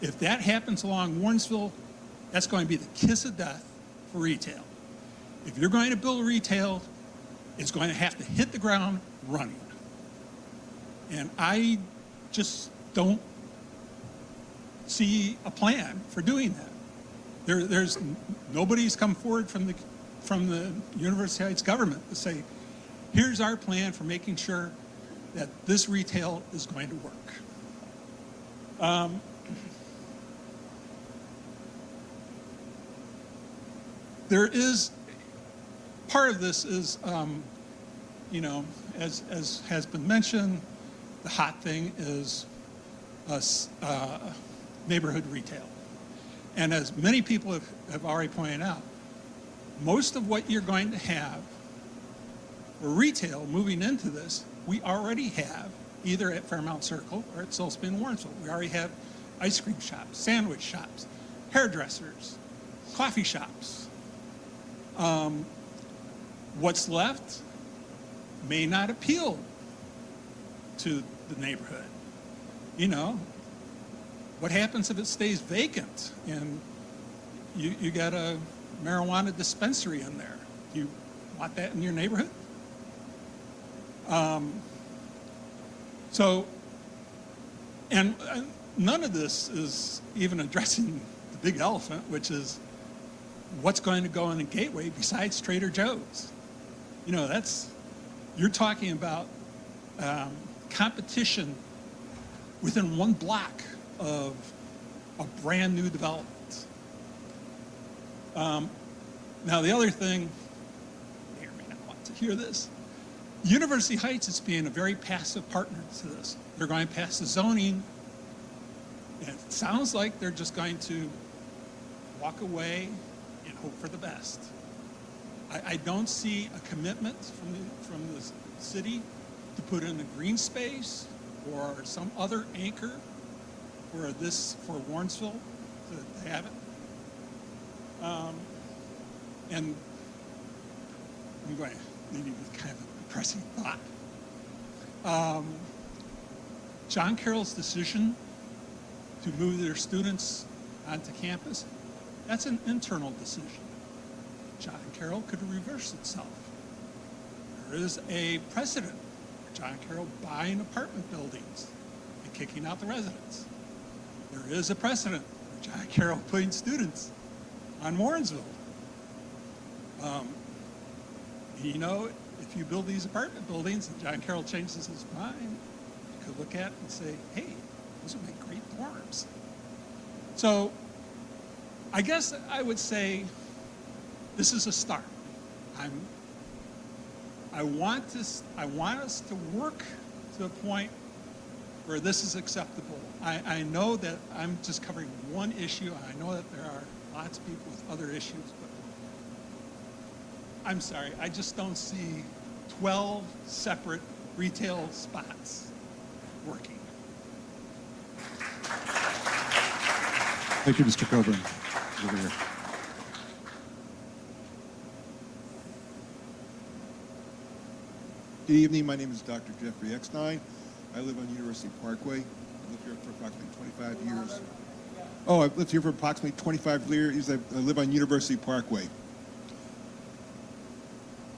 If that happens along Warrensville, that's going to be the kiss of death for retail. If you're going to build retail, it's going to have to hit the ground running. And I just don't see a plan for doing that. Nobody's come forward from the University Heights government to say, here's our plan for making sure that this retail is going to work. There is, part of this is, you know, as has been mentioned, the hot thing is neighborhood retail. And as many people have already pointed out, most of what you're going to have for retail moving into this, we already have either at Fairmount Circle or at Soulspin Warrensville. We already have ice cream shops, sandwich shops, hairdressers, coffee shops. What's left may not appeal to the neighborhood. You know, what happens if it stays vacant and you got a marijuana dispensary in there? Do you want that in your neighborhood? And none of this is even addressing the big elephant, which is what's going to go in a gateway besides Trader Joe's. You know, you're talking about competition within one block of a brand new development. Now the other thing, you may or may not want to hear this, University Heights is being a very passive partner to this. They're going to pass the zoning, and it sounds like they're just going to walk away and hope for the best. I don't see a commitment from the city to put in a green space or some other anchor for Warrensville to have it. And I'm going to leave you with kind of a depressing thought. John Carroll's decision to move their students onto campus, that's an internal decision. John Carroll could reverse itself. There is a precedent for John Carroll buying apartment buildings and kicking out the residents. There is a precedent for John Carroll putting students on Warrensville. You know, if you build these apartment buildings and John Carroll changes his mind, you could look at it and say, hey, those would make great dorms. So I guess I would say this is a start. I want us to work to a point where this is acceptable. I know that I'm just covering one issue. I know that there are lots of people with other issues, but I'm sorry, I just don't see 12 separate retail spots working. Thank you, Mr. Coburn. Over here. Good evening. My name is Dr. Jeffrey Eckstein. I live on University Parkway. I lived here for approximately 25 years. Oh, I've lived here for approximately 25 years. I live on University Parkway.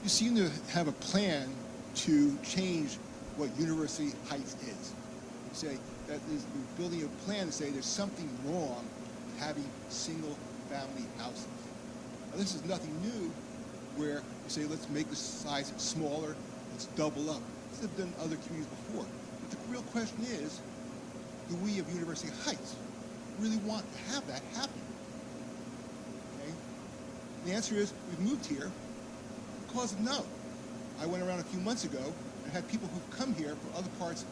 You seem to have a plan to change what University Heights is. You say that you're building a plan to say there's something wrong with having single-family houses. Now, this is nothing new where you say, let's make the size smaller, let's double up. This has been done in other communities before. But the real question is, do we of University Heights really want to have that happen? Okay? The answer is, we've moved here because of no. I went around a few months ago and had people who've come here from other parts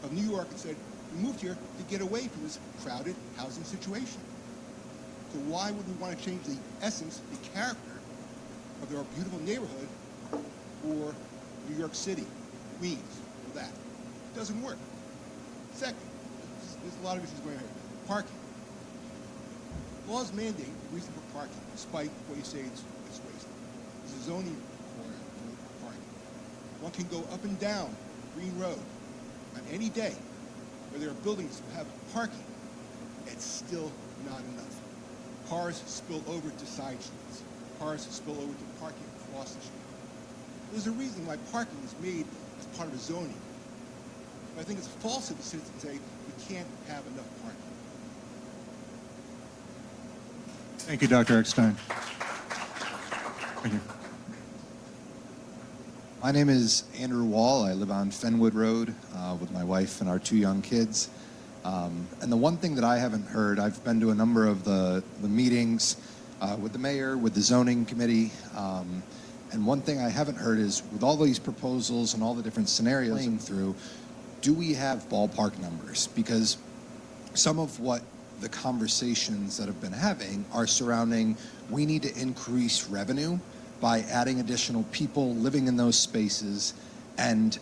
of New York and said, we moved here to get away from this crowded housing situation. So why would we want to change the essence, the character of our beautiful neighborhood for New York City, Queens, or that? It doesn't work. Second, there's a lot of issues going on here. Parking. Laws mandate reason for parking, despite what you say it's wasted. There's a zoning requirement for parking. One can go up and down Green Road on any day where there are buildings that have parking. It's still not enough. Cars spill over to side streets. Cars spill over to parking across the street. There's a reason why parking is made as part of a zoning. But I think it's false to the citizens to say we can't have enough parking. Thank you, Dr. Eckstein. Thank you. My name is Andrew Wall. I live on Fenwood Road with my wife and our 2 young kids. And the one thing that I haven't heard, I've been to a number of the meetings with the mayor, with the zoning committee, and one thing I haven't heard is with all these proposals and all the different scenarios playing through, do we have ballpark numbers? Because some of what the conversations that have been having are surrounding, we need to increase revenue by adding additional people living in those spaces, and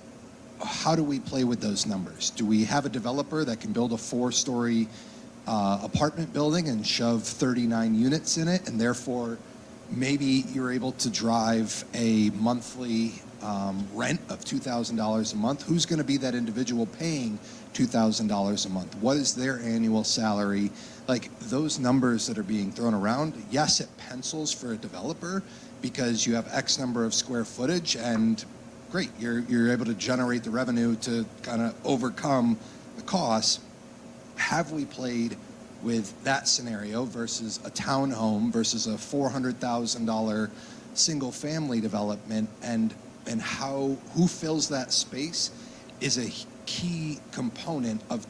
how do we play with those numbers? Do we have a developer that can build a 4-story apartment building and shove 39 units in it, and therefore maybe you're able to drive a monthly rent of $2,000 a month? Who's going to be that individual paying $2,000 a month? What is their annual salary? Like, those numbers that are being thrown around, yes, it pencils for a developer because you have X number of square footage, and great, you're able to generate the revenue to kind of overcome the costs. Have we played with that scenario versus a townhome versus a $400,000 single family development, and who fills that space is a key component of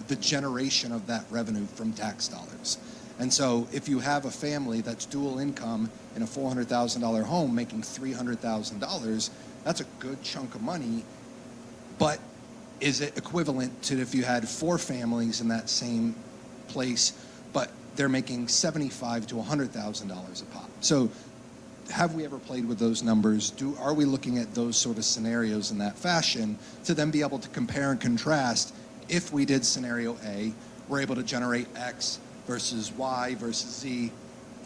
the generation of that revenue from tax dollars. And so if you have a family that's dual income in a $400,000 home making $300,000, that's a good chunk of money. But is it equivalent to if you had 4 families in that same place, but they're making $75,000 to $100,000 a pop? So have we ever played with those numbers? Are we looking at those sort of scenarios in that fashion to then be able to compare and contrast? If we did scenario A, we're able to generate X versus Y versus Z.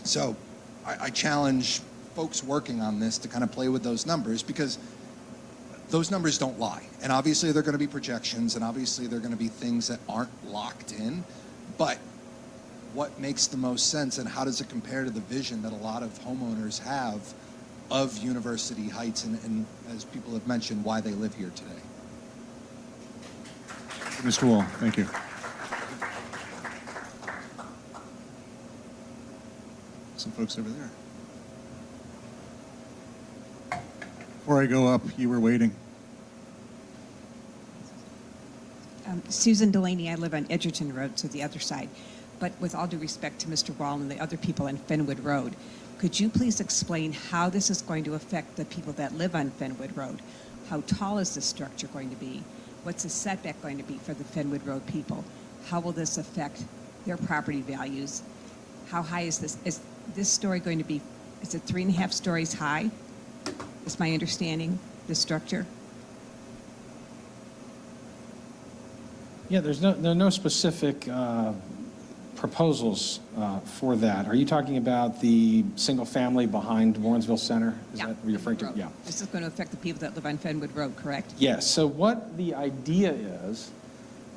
So I challenge folks working on this to kind of play with those numbers, because those numbers don't lie. And obviously they're going to be projections, and obviously they're going to be things that aren't locked in. But what makes the most sense, and how does it compare to the vision that a lot of homeowners have of University Heights, and as people have mentioned, why they live here today? Mr. Wall, thank you. Some folks over there. Before I go up, you were waiting. Susan Delaney, I live on Edgerton Road, so the other side. But with all due respect to Mr. Wall and the other people on Fenwood Road, could you please explain how this is going to affect the people that live on Fenwood Road? How tall is this structure going to be? What's the setback going to be for the Fenwood Road people? How will this affect their property values? How high is this? Is this story going to be, is it 3.5 stories high? Is my understanding, the structure? Yeah, there are no specific proposals for that. Are you talking about the single family behind Warrensville Center? Is Yeah, that what you're referring to? Road. Yeah. This is going to affect the people that live on Fenwood Road, correct? Yes, so what the idea is,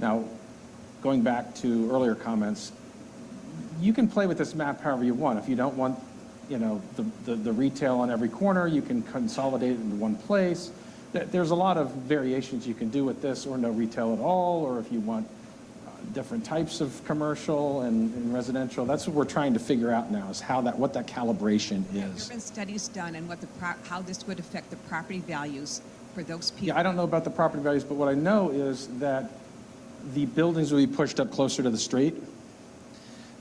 now, going back to earlier comments, you can play with this map however you want. If you don't want, you know, the retail on every corner, you can consolidate it into one place. There's a lot of variations you can do with this, or no retail at all, or if you want different types of commercial and residential. That's what we're trying to figure out now, is what that calibration Have there is. been studies done on how this would affect the property values for those people? Yeah, I don't know about the property values, but what I know is that the buildings will be pushed up closer to the street,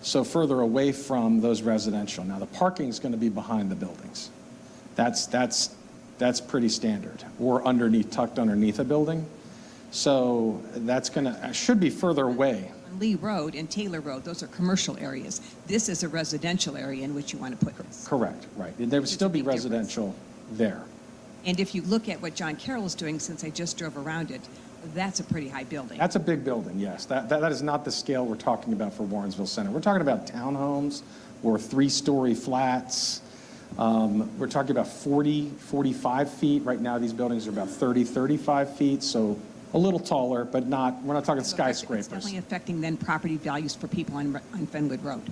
so further away from those residential. Now, the parking is going to be behind the buildings. That's pretty standard, or tucked underneath a building. So that's should be further away. On Lee Road and Taylor Road, those are commercial areas. This is a residential area in which you want to put this. Correct, right. There would Which is still a be big difference. residential there. And if you look at what John Carroll is doing, since I just drove around it, that's a pretty high building. That's a big building, yes. That is not the scale we're talking about for Warrensville Center. We're talking about townhomes or 3-story flats. We're talking about 40, 45 feet. Right now, these buildings are about 30, 35 feet, so a little taller, but we're not talking It's skyscrapers. definitely affecting then property values for people on Fenwood Road.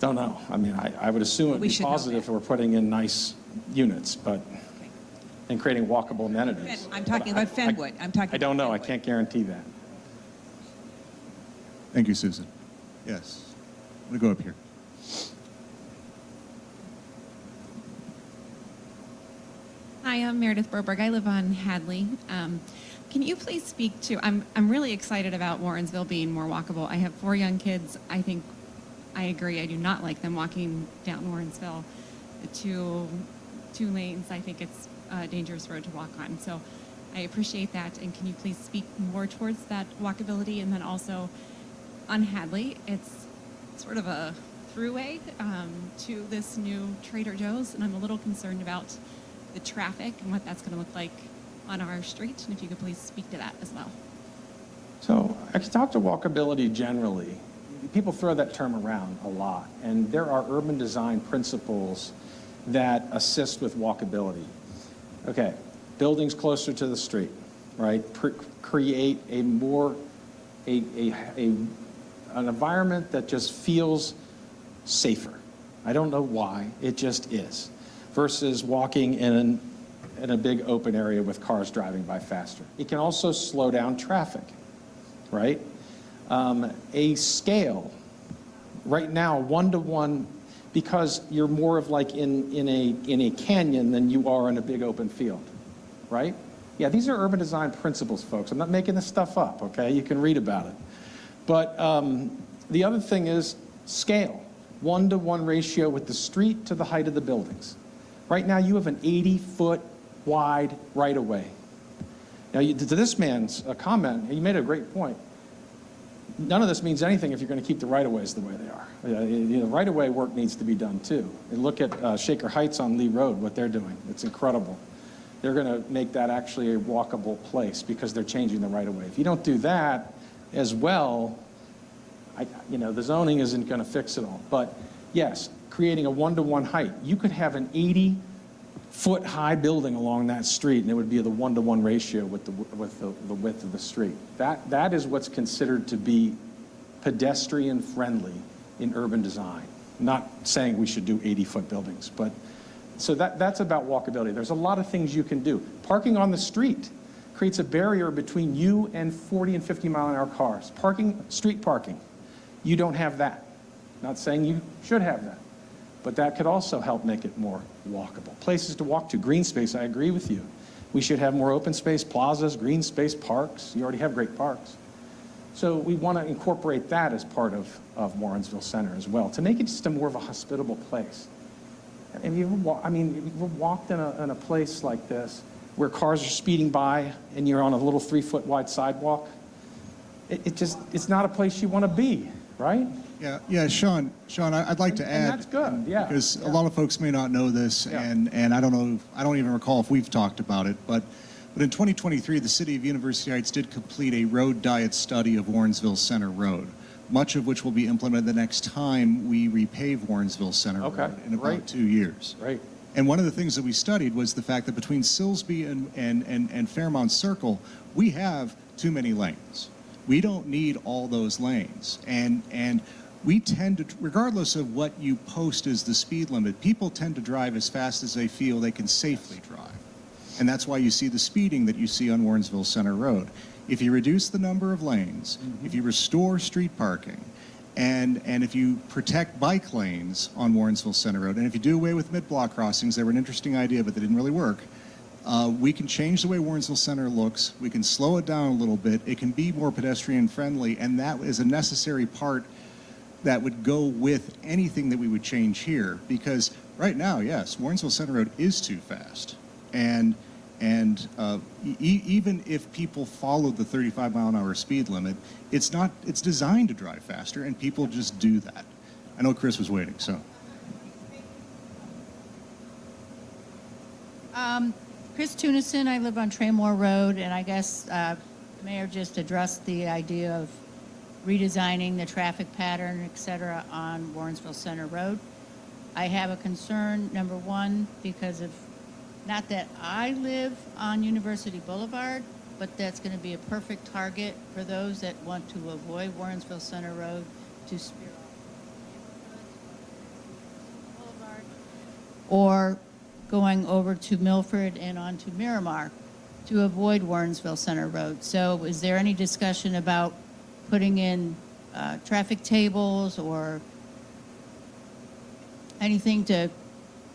Don't know. I mean, I would assume it'd We be should know positive if that. we're putting in nice units, but, and creating walkable amenities. I'm talking about Fenwood. I don't know. I Fenwood. can't guarantee that. Thank you, Susan. Yes. I'm going to go up here. Hi, I'm Meredith Broberg. I live on Hadley. Can you please speak to, I'm really excited about Warrensville being more walkable. I have 4 young kids. I agree. I do not like them walking down Warrensville. The two lanes, I think it's a dangerous road to walk on. So I appreciate that. And can you please speak more towards that walkability? And then also on Hadley, it's sort of a throughway to this new Trader Joe's. And I'm a little concerned about the traffic and what that's going to look like on our street, and if you could please speak to that as well. So I can talk to walkability generally. People throw that term around a lot, and there are urban design principles that assist with walkability. Okay, buildings closer to the street, right? Create an environment that just feels safer. I don't know why, it just is. Versus walking in a big open area with cars driving by faster. It can also slow down traffic, right? A scale, right now, 1-to-1, because you're more of like in a canyon than you are in a big open field, right? Yeah, these are urban design principles, folks. I'm not making this stuff up, okay? You can read about it. But the other thing is scale, 1-to-1 ratio with the street to the height of the buildings. Right now, you have an 80-foot wide right-of-way. Now, to this man's comment, he made a great point. None of this means anything if you're going to keep the right-of-ways the way they are. Right-of-way work needs to be done, too. And look at Shaker Heights on Lee Road, what they're doing. It's incredible. They're going to make that actually a walkable place because they're changing the right-of-way. If you don't do that as well, the zoning isn't going to fix it all. But, yes, creating a 1-to-1 height. You could have an 80-foot high building along that street, and it would be the 1-to-1 ratio with the width of the street. That is what's considered to be pedestrian friendly in urban design. Not saying we should do 80-foot buildings, but so that's about walkability. There's a lot of things you can do. Parking on the street creates a barrier between you and 40 and 50 mile an hour cars. Street parking, you don't have that. Not saying you should have that, but that could also help make it more walkable. Places to walk to, green space, I agree with you. We should have more open space plazas, green space parks. You already have great parks. So we want to incorporate that as part of Warrensville Center as well, to make it just more of a hospitable place. Have you ever walked in a place like this where cars are speeding by and you're on a little 3-foot wide sidewalk? It's not a place you want to be, right? Yeah, Sean, I'd like to add. And that's good, yeah. Because a lot of folks may not know this, Yeah. and I don't even recall if we've talked about it, but But in 2023, the City of University Heights did complete a road diet study of Warrensville Center Road, much of which will be implemented the next time we repave Warrensville Center Okay, Road in about great. 2 years. Right. And one of the things that we studied was the fact that between Silsby and Fairmount Circle, we have too many lanes. We don't need all those lanes. And we tend to, regardless of what you post as the speed limit, people tend to drive as fast as they feel they can safely drive. And that's why you see the speeding that you see on Warrensville Center Road. If you reduce the number of lanes, if you restore street parking, and if you protect bike lanes on Warrensville Center Road, and if you do away with mid-block crossings, they were an interesting idea, but they didn't really work, we can change the way Warrensville Center looks. We can slow it down a little bit. It can be more pedestrian friendly, and that is a necessary part that would go with anything that we would change here. Because right now, yes, Warrensville Center Road is too fast. And even if people follow the 35-mile-an-hour speed limit, it's designed to drive faster, and people just do that. I know Chris was waiting, so. Chris Tunison, I live on Traymore Road, and I guess the mayor just addressed the idea of redesigning the traffic pattern, et cetera, on Warrensville Center Road. I have a concern, number one, because of, not that I live on University Boulevard, but that's going to be a perfect target for those that want to avoid Warrensville Center Road to spear off Boulevard, or going over to Milford and on to Miramar to avoid Warrensville Center Road. So is there any discussion about putting in traffic tables or anything to,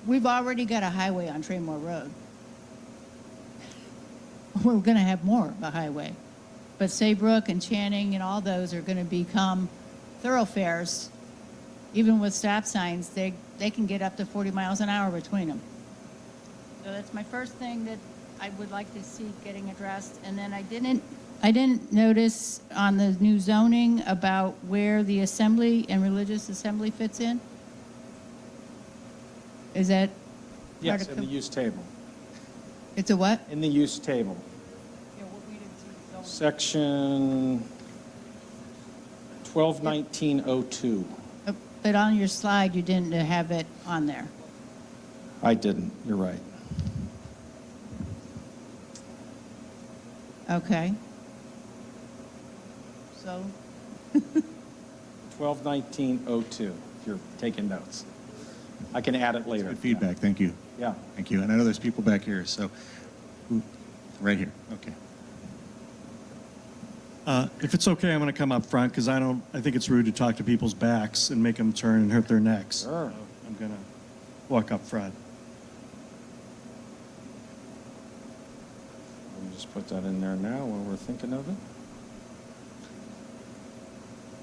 we've already got a highway on Traymore Road. We're going to have more of a highway. But Saybrook and Channing and all those are going to become thoroughfares. Even with stop signs, they can get up to 40 miles an hour between them. So that's my first thing that I would like to see getting addressed. And then I didn't notice on the new zoning about where the assembly and religious assembly fits in. Is that Yes, part in of the use table. It's a what? In the use table. Section 121902. But on your slide, you didn't have it on there. I didn't, you're right. Okay. So, 121902, if you're taking notes. I can add it later. Good feedback, thank you. Yeah. Thank you. And I know there's people back here, so, ooh, right here, okay. If it's okay, I'm going to come up front because I think it's rude to talk to people's backs and make them turn and hurt their necks. Sure. So I'm going to walk up front. Let me just put that in there now while we're thinking of it.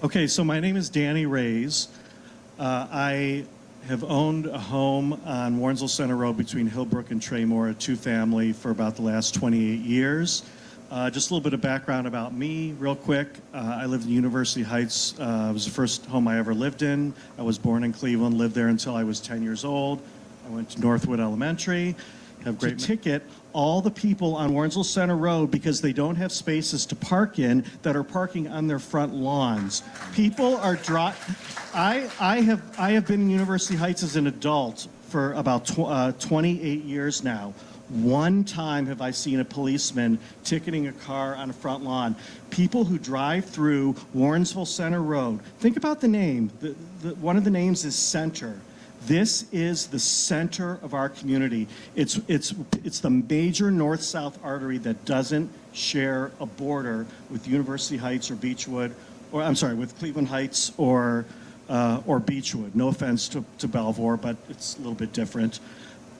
Okay, so my name is Danny Rays. I have owned a home on Warrensville Center Road between Hillbrook and Traymore, a two-family, for about the last 28 years. Just a little bit of background about me, real quick. I lived in University Heights. It was the first home I ever lived in. I was born in Cleveland, lived there until I was 10 years old. I went to Northwood Elementary. Have great ticket all the people on Warrensville Center Road because they don't have spaces to park in that are parking on their front lawns. People are I have been in University Heights as an adult for about 28 years now. One time have I seen a policeman ticketing a car on a front lawn. People who drive through Warrensville Center Road. Think about the name. One of the names is Center. This is the center of our community. It's the major north-south artery that doesn't share a border with University Heights or Beechwood, or I'm sorry, with Cleveland Heights or Beechwood. No offense to Belvoir, but it's a little bit different.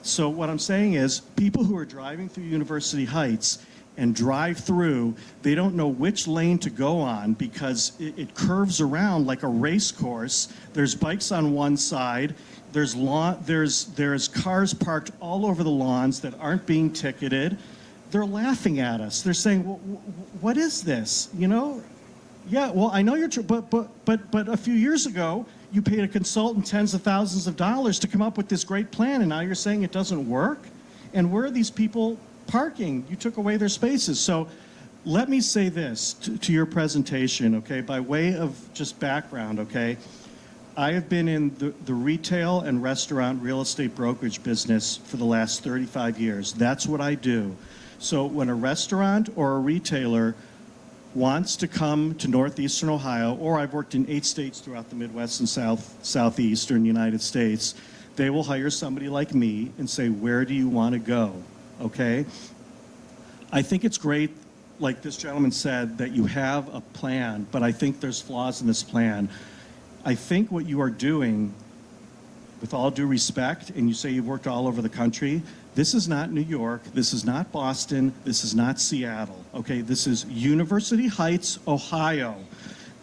So what I'm saying is people who are driving through University Heights and drive through, they don't know which lane to go on because it curves around like a race course. There's bikes on one side. There's cars parked all over the lawns that aren't being ticketed. They're laughing at us. They're saying, "What is this?" You know? Yeah. Well, I know you're true, but a few years ago, you paid a consultant tens of thousands of dollars to come up with this great plan, and now you're saying it doesn't work? And where are these people parking. You took away their spaces. So let me say this to your presentation, okay, by way of just background, okay? I have been in the retail and restaurant real estate brokerage business for the last 35 years. That's what I do. So when a restaurant or a retailer wants to come to northeastern Ohio, or I've worked in 8 states throughout the Midwest and southeastern United States, they will hire somebody like me and say, where do you want to go, okay? I think it's great, like this gentleman said, that you have a plan, but I think there's flaws in this plan. I think what you are doing, with all due respect, and you say you've worked all over the country, this is not New York, this is not Boston, this is not Seattle, okay? This is University Heights, Ohio.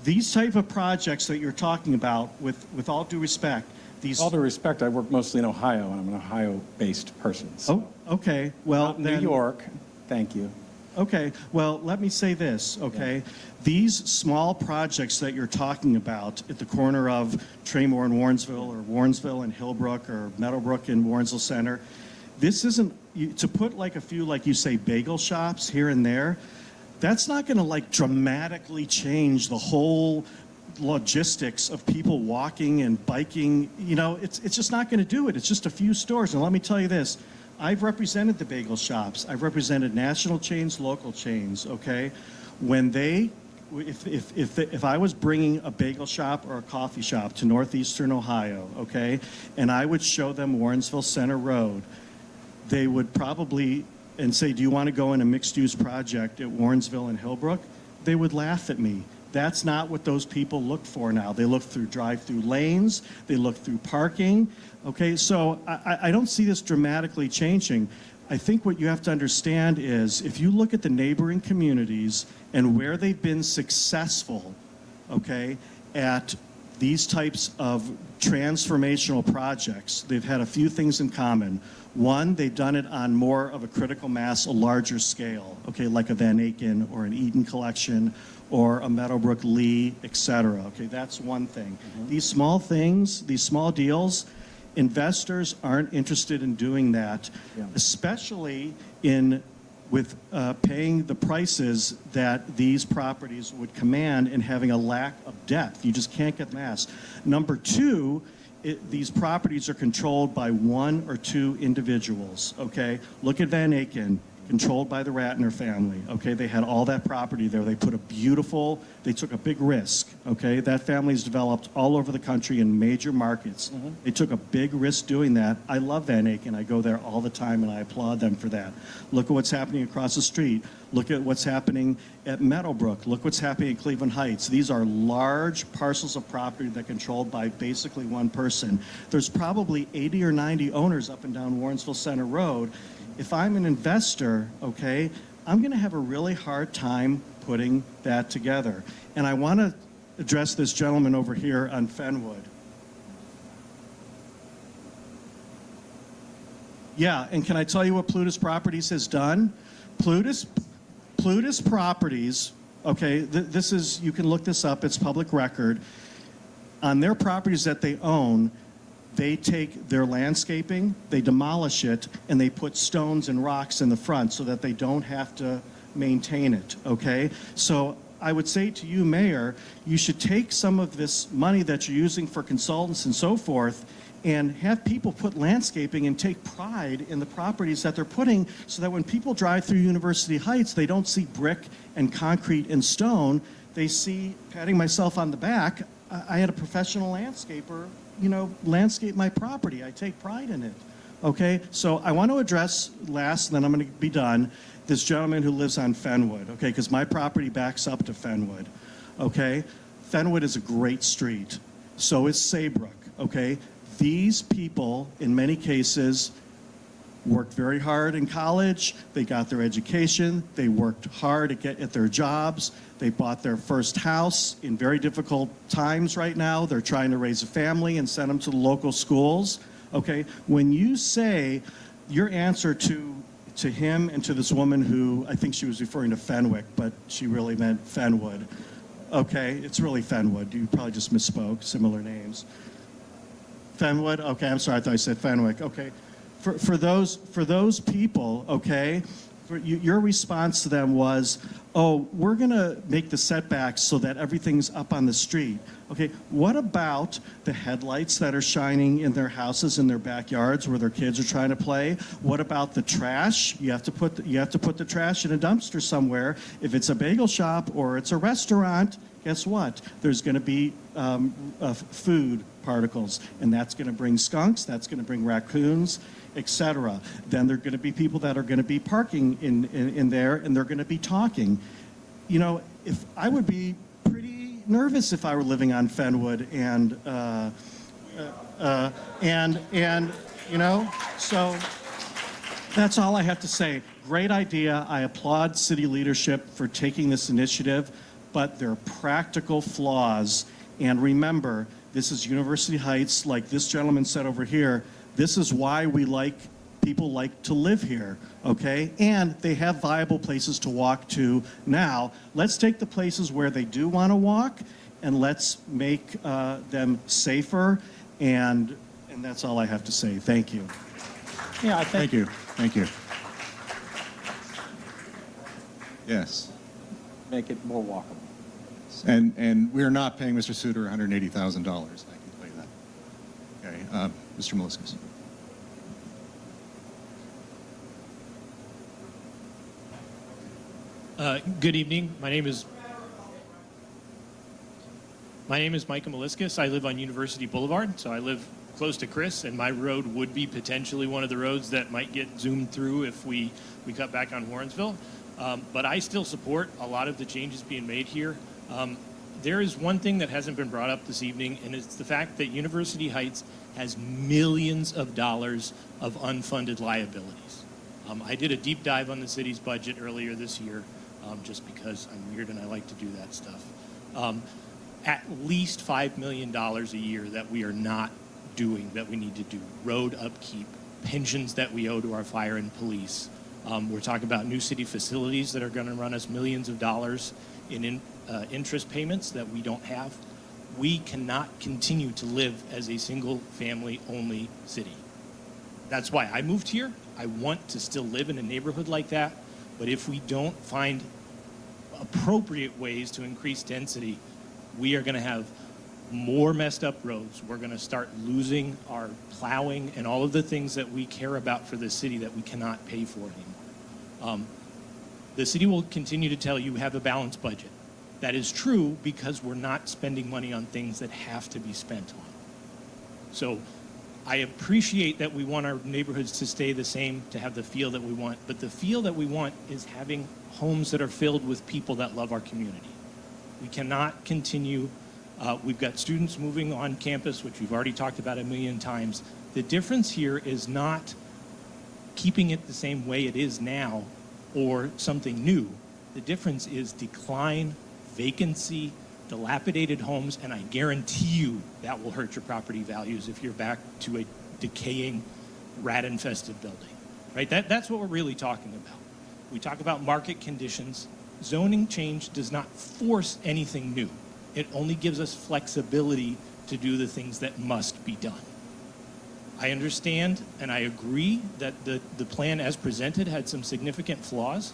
These type of projects that you're talking about, with all due respect, these... With all due respect, I work mostly in Ohio, and I'm an Ohio-based person. So Oh, okay, well not then... New York, thank you. Okay, well, let me say this, okay? These small projects that you're talking about at the corner of Traymore and Warrensville, or Warrensville and Hillbrook, or Meadowbrook and Warrensville Center, this isn't, to put like a few, like you say, bagel shops here and there, that's not gonna like dramatically change the whole logistics of people walking and biking. You know, it's just not gonna do it. It's just a few stores. And let me tell you this, I've represented the bagel shops. I've represented national chains, local chains, okay? When they, if I was bringing a bagel shop or a coffee shop to northeastern Ohio, okay, and I would show them Warrensville Center Road, they would probably, and say, do you want to go in a mixed-use project at Warrensville and Hillbrook? They would laugh at me. That's not what those people look for now. They look through drive-through lanes, they look through parking, okay? So I don't see this dramatically changing. I think what you have to understand is, if you look at the neighboring communities and where they've been successful, okay, at these types of transformational projects, they've had a few things in common. One, they've done it on more of a critical mass, a larger scale, okay, like a Van Aken or an Eaton Collection or a Meadowbrook Lee, et cetera. Okay, that's one thing. These small things, these small deals, investors aren't interested in doing that, especially with paying the prices that these properties would command and having a lack of depth. You just can't get mass. Number two, these properties are controlled by 1 or 2 individuals, okay? Look at Van Aken, controlled by the Ratner family, okay? They had all that property there. They put they took a big risk, okay? That family's developed all over the country in major markets. They took a big risk doing that. I love Van Aken. I go there all the time, and I applaud them for that. Look at what's happening across the street. Look at what's happening at Meadowbrook. Look what's happening in Cleveland Heights. These are large parcels of property that are controlled by basically one person. There's probably 80 or 90 owners up and down Warrensville Center Road. If I'm an investor, okay, I'm going to have a really hard time putting that together. And I want to address this gentleman over here on Fenwood. Yeah, and can I tell you what Plutus Properties has done? Plutus Properties, okay, this is, you can look this up, it's public record. On their properties that they own, they take their landscaping, they demolish it, and they put stones and rocks in the front so that they don't have to maintain it, okay? So I would say to you, Mayor, you should take some of this money that you're using for consultants and so forth and have people put landscaping and take pride in the properties that they're putting, so that when people drive through University Heights, they don't see brick and concrete and stone. They see, patting myself on the back, I had a professional landscaper, you know, landscape my property. I take pride in it. Okay, so I want to address last, and then I'm going to be done, this gentleman who lives on Fenwood, okay, because my property backs up to Fenwood, okay? Fenwood is a great street. So is Saybrook, okay? These people, in many cases, worked very hard in college, they got their education, they worked hard at their jobs, they bought their first house in very difficult times right now. They're trying to raise a family and send them to the local schools, okay? When you say your answer to him and to this woman who, I think she was referring to Fenwick, but she really meant Fenwood, okay? It's really Fenwood. You probably just misspoke, similar names. Fenwood, okay, I'm sorry, I thought I said Fenwick, okay. For those people, okay, Your response to them was, oh, we're going to make the setbacks so that everything's up on the street. Okay, what about the headlights that are shining in their houses, in their backyards where their kids are trying to play? What about the trash? You have to put the trash in a dumpster somewhere. If it's a bagel shop or it's a restaurant, guess what? There's going to be food particles, and that's going to bring skunks, that's going to bring raccoons, etc. Then there are going to be people that are going to be parking in there, and they're going to be talking. You know, if I would be pretty nervous if I were living on Fenwood, and you know, so that's all I have to say. Great idea. I applaud city leadership for taking this initiative, but there are practical flaws. And remember, this is University Heights, like this gentleman said over here. This is why people like to live here, okay? And they have viable places to walk to now. Let's take the places where they do want to walk, and let's make them safer. And that's all I have to say. Thank you. Yeah, I think Thank you. Thank you. Yes. make it more walkable. And we're not paying Mr. Suter $180,000. I can tell you that. Okay, Mr. Meliscus. Good evening. My name is Micah Meliscus. I live on University Boulevard, so I live close to Chris, and my road would be potentially one of the roads that might get zoomed through if we cut back on Warrensville. But I still support a lot of the changes being made here. There is one thing that hasn't been brought up this evening, and it's the fact that University Heights has millions of dollars of unfunded liabilities. I did a deep dive on the city's budget earlier this year, just because I'm weird and I like to do that stuff. At least $5 million a year that we are not doing, that we need to do. Road upkeep, pensions that we owe to our fire and police. We're talking about new city facilities that are going to run us millions of dollars in interest payments that we don't have. We cannot continue to live as a single family only city. That's why I moved here. I want to still live in a neighborhood like that, but if we don't find appropriate ways to increase density, we are going to have more messed up roads. We're going to start losing our plowing and all of the things that we care about for the city that we cannot pay for anymore. The city will continue to tell you have a balanced budget. That is true because we're not spending money on things that have to be spent on. So I appreciate that we want our neighborhoods to stay the same, to have the feel that we want, but the feel that we want is having homes that are filled with people that love our community. We cannot continue. We've got students moving on campus, which we've already talked about a million times. The difference here is not keeping it the same way it is now or something new. The difference is decline, vacancy, dilapidated homes, and I guarantee you that will hurt your property values if you're back to a decaying, rat-infested building, right? That's what we're really talking about. We talk about market conditions. Zoning change does not force anything new. It only gives us flexibility to do the things that must be done. I understand and I agree that the plan as presented had some significant flaws.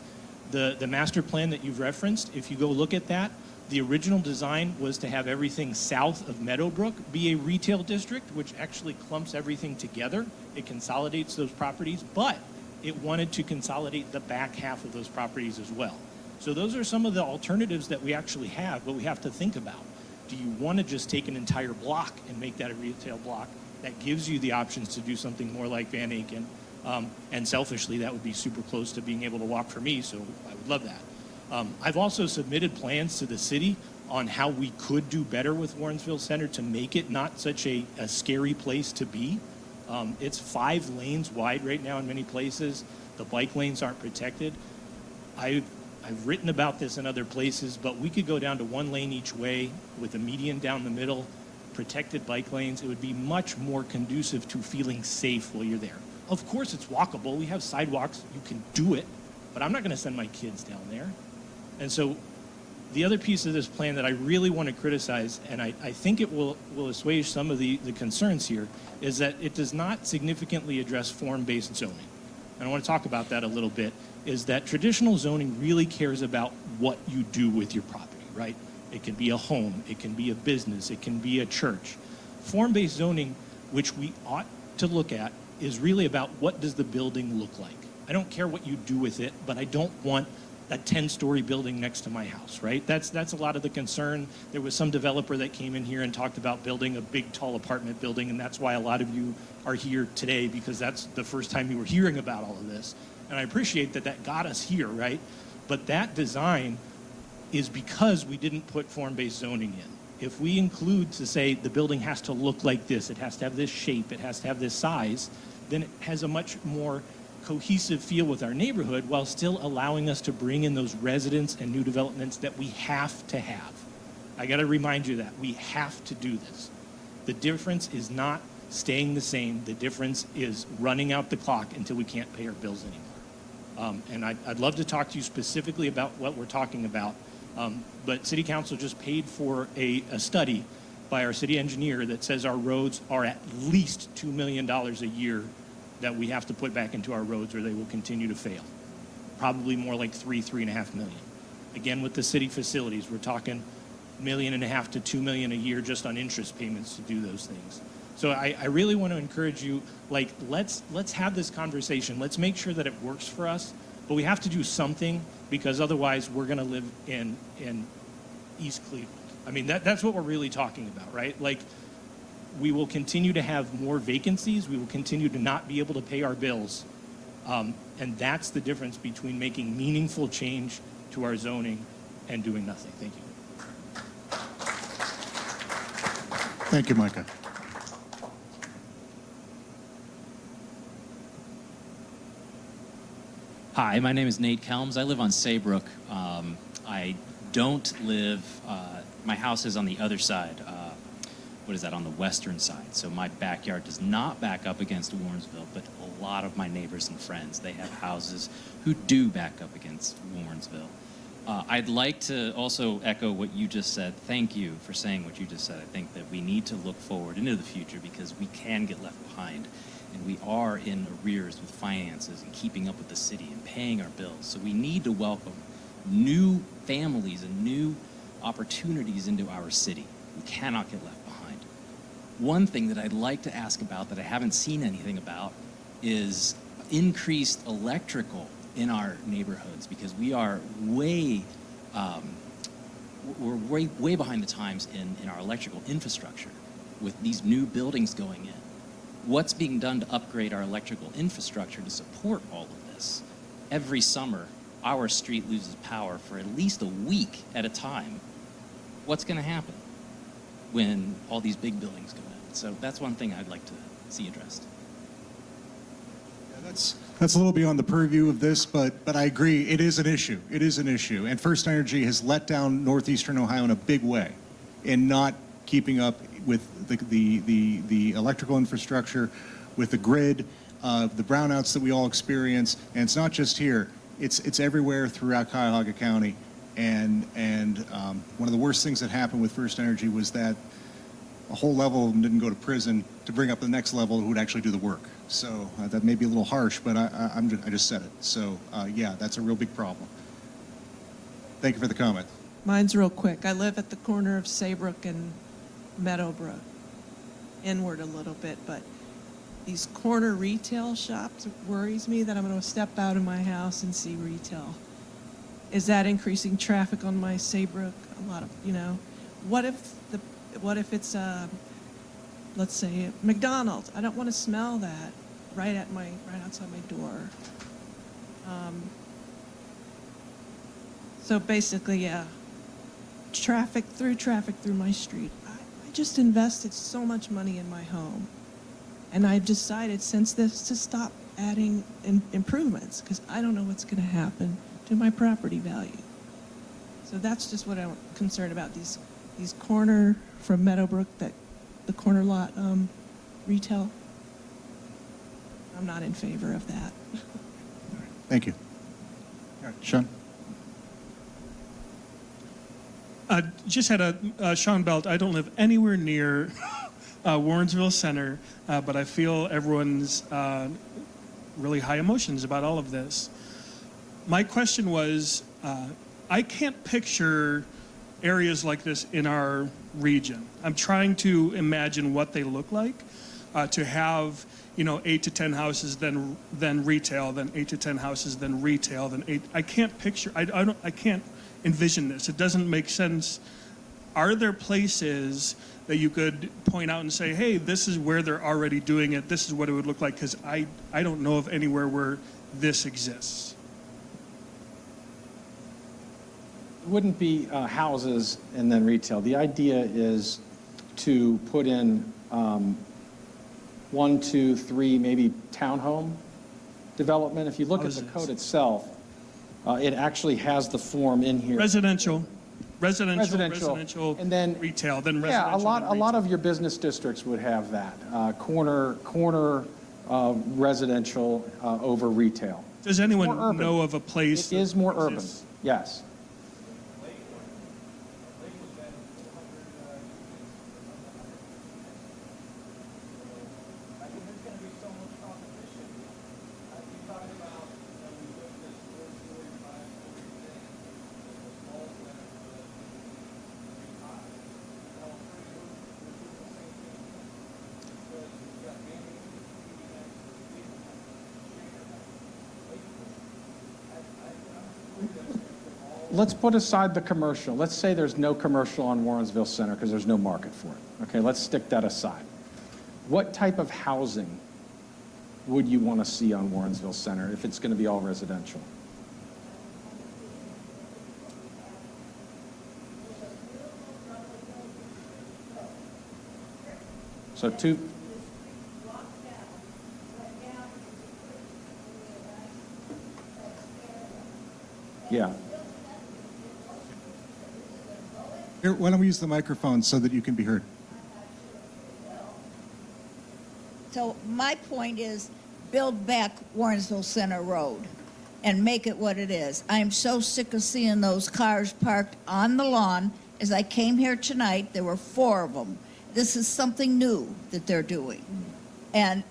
The master plan that you've referenced, if you go look at that, the original design was to have everything south of Meadowbrook be a retail district, which actually clumps everything together. It consolidates those properties, but it wanted to consolidate the back half of those properties as well. So those are some of the alternatives that we actually have, but we have to think about. Do you want to just take an entire block and make that a retail block? That gives you the options to do something more like Van Aken. And selfishly, that would be super close to being able to walk for me, so I would love that. I've also submitted plans to the city on how we could do better with Warrensville Center to make it not such a scary place to be. It's 5 lanes wide right now in many places. The bike lanes aren't protected. I've written about this in other places, but we could go down to 1 lane each way with a median down the middle, protected bike lanes. It would be much more conducive to feeling safe while you're there. Of course, it's walkable. We have sidewalks. You can do it, but I'm not going to send my kids down there. And so the other piece of this plan that I really want to criticize, and I think it will assuage some of the concerns here, is that it does not significantly address form-based zoning. and I want to talk about that a little bit, is that traditional zoning really cares about what you do with your property, right? It can be a home, it can be a business, it can be a church. Form-based zoning, which we ought to look at, is really about what does the building look like. I don't care what you do with it, but I don't want a 10-story building next to my house, right? That's a lot of the concern. There was some developer that came in here and talked about building a big, tall apartment building, and that's why a lot of you are here today, because that's the first time you were hearing about all of this. And I appreciate that that got us here, right? But that design is because we didn't put form-based zoning in. If we include to say the building has to look like this, it has to have this shape, it has to have this size, then it has a much more cohesive feel with our neighborhood while still allowing us to bring in those residents and new developments that we have to have. I got to remind you that we have to do this. The difference is not staying the same. The difference is running out the clock until we can't pay our bills anymore. And I'd love to talk to you specifically about what we're talking about. But City Council just paid for a study by our city engineer that says our roads are at least $2 million a year that we have to put back into our roads or they will continue to fail. Probably more like $3.5 million. Again, with the city facilities, we're talking $1.5 million to $2 million a year just on interest payments to do those things. So I really want to encourage you, like, let's have this conversation. Let's make sure that it works for us, but we have to do something because otherwise we're going to live in East Cleveland. I mean, that's what we're really talking about, right? Like, we will continue to have more vacancies. We will continue to not be able to pay our bills. And that's the difference between making meaningful change to our zoning and doing nothing. Thank you. Thank you, Micah. Hi, my name is Nate Kelms. I live on Saybrook. I don't live, my house is on the other side. What is that, on the western side? So my backyard does not back up against Warrensville, but a lot of my neighbors and friends, they have houses who do back up against Warrensville. I'd like to also echo what you just said. Thank you for saying what you just said. I think that we need to look forward into the future because we can get left behind. And we are in arrears with finances and keeping up with the city and paying our bills. So we need to welcome new families and new opportunities into our city. We cannot get left behind. One thing that I'd like to ask about that I haven't seen anything about is increased electrical in our neighborhoods because we are way behind the times in our electrical infrastructure with these new buildings going in. What's being done to upgrade our electrical infrastructure to support all of this? Every summer, our street loses power for at least a week at a time. What's going to happen when all these big buildings go in? So that's one thing I'd like to see addressed. Yeah, that's a little beyond the purview of this, but I agree, it is an issue. It is an issue. And First Energy has let down northeastern Ohio in a big way in not keeping up with the electrical infrastructure, with the grid, the brownouts that we all experience. And it's not just here, it's everywhere throughout Cuyahoga County. And one of the worst things that happened with First Energy was that a whole level of them didn't go to prison to bring up the next level who would actually do the work. So that may be a little harsh, but I just said it. So yeah, that's a real big problem. Thank you for the comment. Mine's real quick. I live at the corner of Saybrook and Meadowbrook, inward a little bit, but these corner retail shops worries me that I'm going to step out of my house and see retail. Is that increasing traffic on my Saybrook? A lot of, what if it's let's say McDonald's? I don't want to smell that right outside my door. So basically, yeah, traffic through my street. I just invested so much money in my home, and I've decided since this to stop adding improvements because I don't know what's going to happen to my property value. So that's just what I'm concerned about, these corner from Meadowbrook, the corner lot retail. I'm not in favor of that. Thank you. All right, Sean. Just had Sean Belt. I don't live anywhere near Warrensville Center, but I feel everyone's really high emotions about all of this. My question was, I can't picture areas like this in our region. I'm trying to imagine what they look like, to have 8 to 10 houses, then retail, then 8 to 10 houses, then retail, then 8. I can't picture. I can't envision this. It doesn't make sense. Are there places that you could point out and say, hey, this is where they're already doing it, this is what it would look like? Because I don't know of anywhere where this exists. It wouldn't be houses and then retail. The idea is to put in 1, 2, 3, maybe townhome development. If you look at the code itself, it actually has the form in here. Residential, and then retail, then residential. Yeah, a lot of your business districts would have that corner residential over retail. Does anyone know of a place? It is more urban. Yes. Let's put aside the commercial. Let's say there's no commercial on Warrensville Center because there's no market for it. Okay, let's stick that aside. What type of housing would you want to see on Warrensville Center if it's going to be all residential? So two. Yeah. Here, why don't we use the microphone so that you can be heard? So my point is build back Warrensville Center Road and make it what it is. I am so sick of seeing those cars parked on the lawn. As I came here tonight, there were 4 of them. This is something new that they're doing. And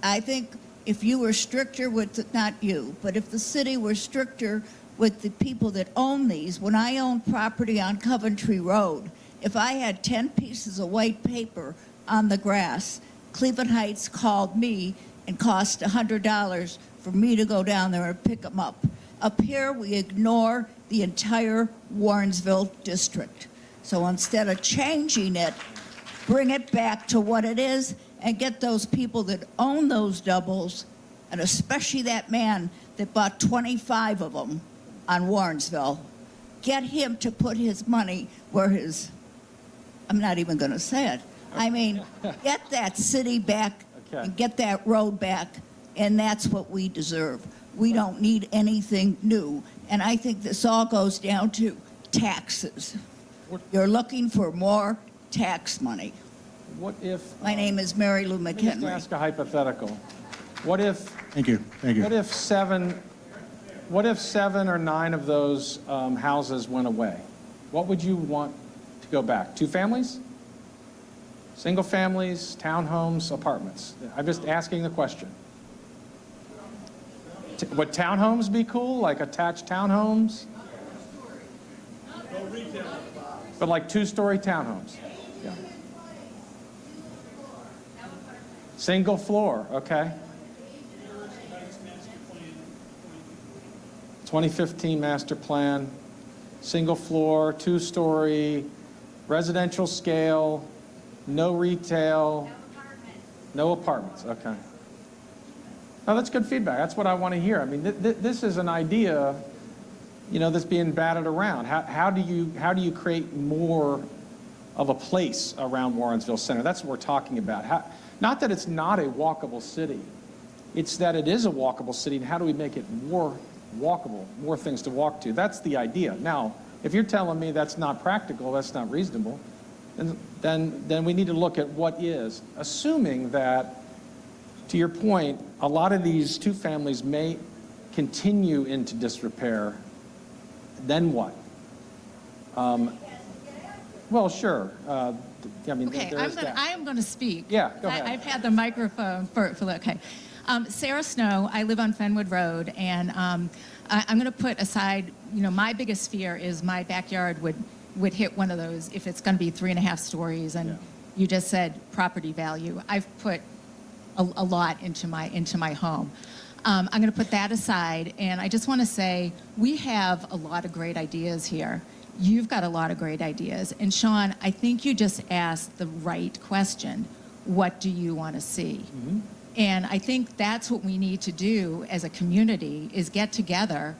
I think if you were stricter with, not you, but if the city were stricter with the people that own these, when I owned property on Coventry Road, if I had 10 pieces of white paper on the grass, Cleveland Heights called me and cost $100 for me to go down there and pick them up. Up here, we ignore the entire Warrensville district. So instead of changing it, bring it back to what it is and get those people that own those doubles, and especially that man that bought 25 of them on Warrensville, get him to put his money where his, I'm not even going to say it. I mean, get that city back and get that road back, and that's what we deserve. We don't need anything new. And I think this all goes down to taxes. You're looking for more tax money. What if... My name is Mary Lou McHenry. Let me just ask a hypothetical. What if... Thank you. What if 7 or 9 of those houses went away? What would you want to go back? 2 families? Single families, townhomes, apartments? I'm just asking the question. Would townhomes be cool, like attached townhomes? But like 2-story townhomes? Yeah. Single floor, okay. 2015 master plan, single floor, 2-story, residential scale, no retail, no apartments. Okay. No, that's good feedback. That's what I want to hear. I mean, this is an idea, that's being batted around. How do you create more of a place around Warrensville Center? That's what we're talking about. Not that it's not a walkable city. It's that it is a walkable city, and how do we make it more walkable, more things to walk to? That's the idea. Now, if you're telling me that's not practical, that's not reasonable, then we need to look at what is, assuming that, to your point, a lot of these 2 families may continue into disrepair. Then what? Well, sure. I mean, Okay, there is that. I am going to speak. Yeah, go ahead. I've had the microphone for okay. Sarah Snow, I live on Fenwood Road, and I'm going to put aside, my biggest fear is my backyard would hit one of those if it's going to be 3.5 stories, and you just said property value. I've put a lot into my home. I'm going to put that aside, and I just want to say we have a lot of great ideas here. You've got a lot of great ideas. And Sean, I think you just asked the right question. What do you want to see? Mm-hmm. And I think that's what we need to do as a community is get together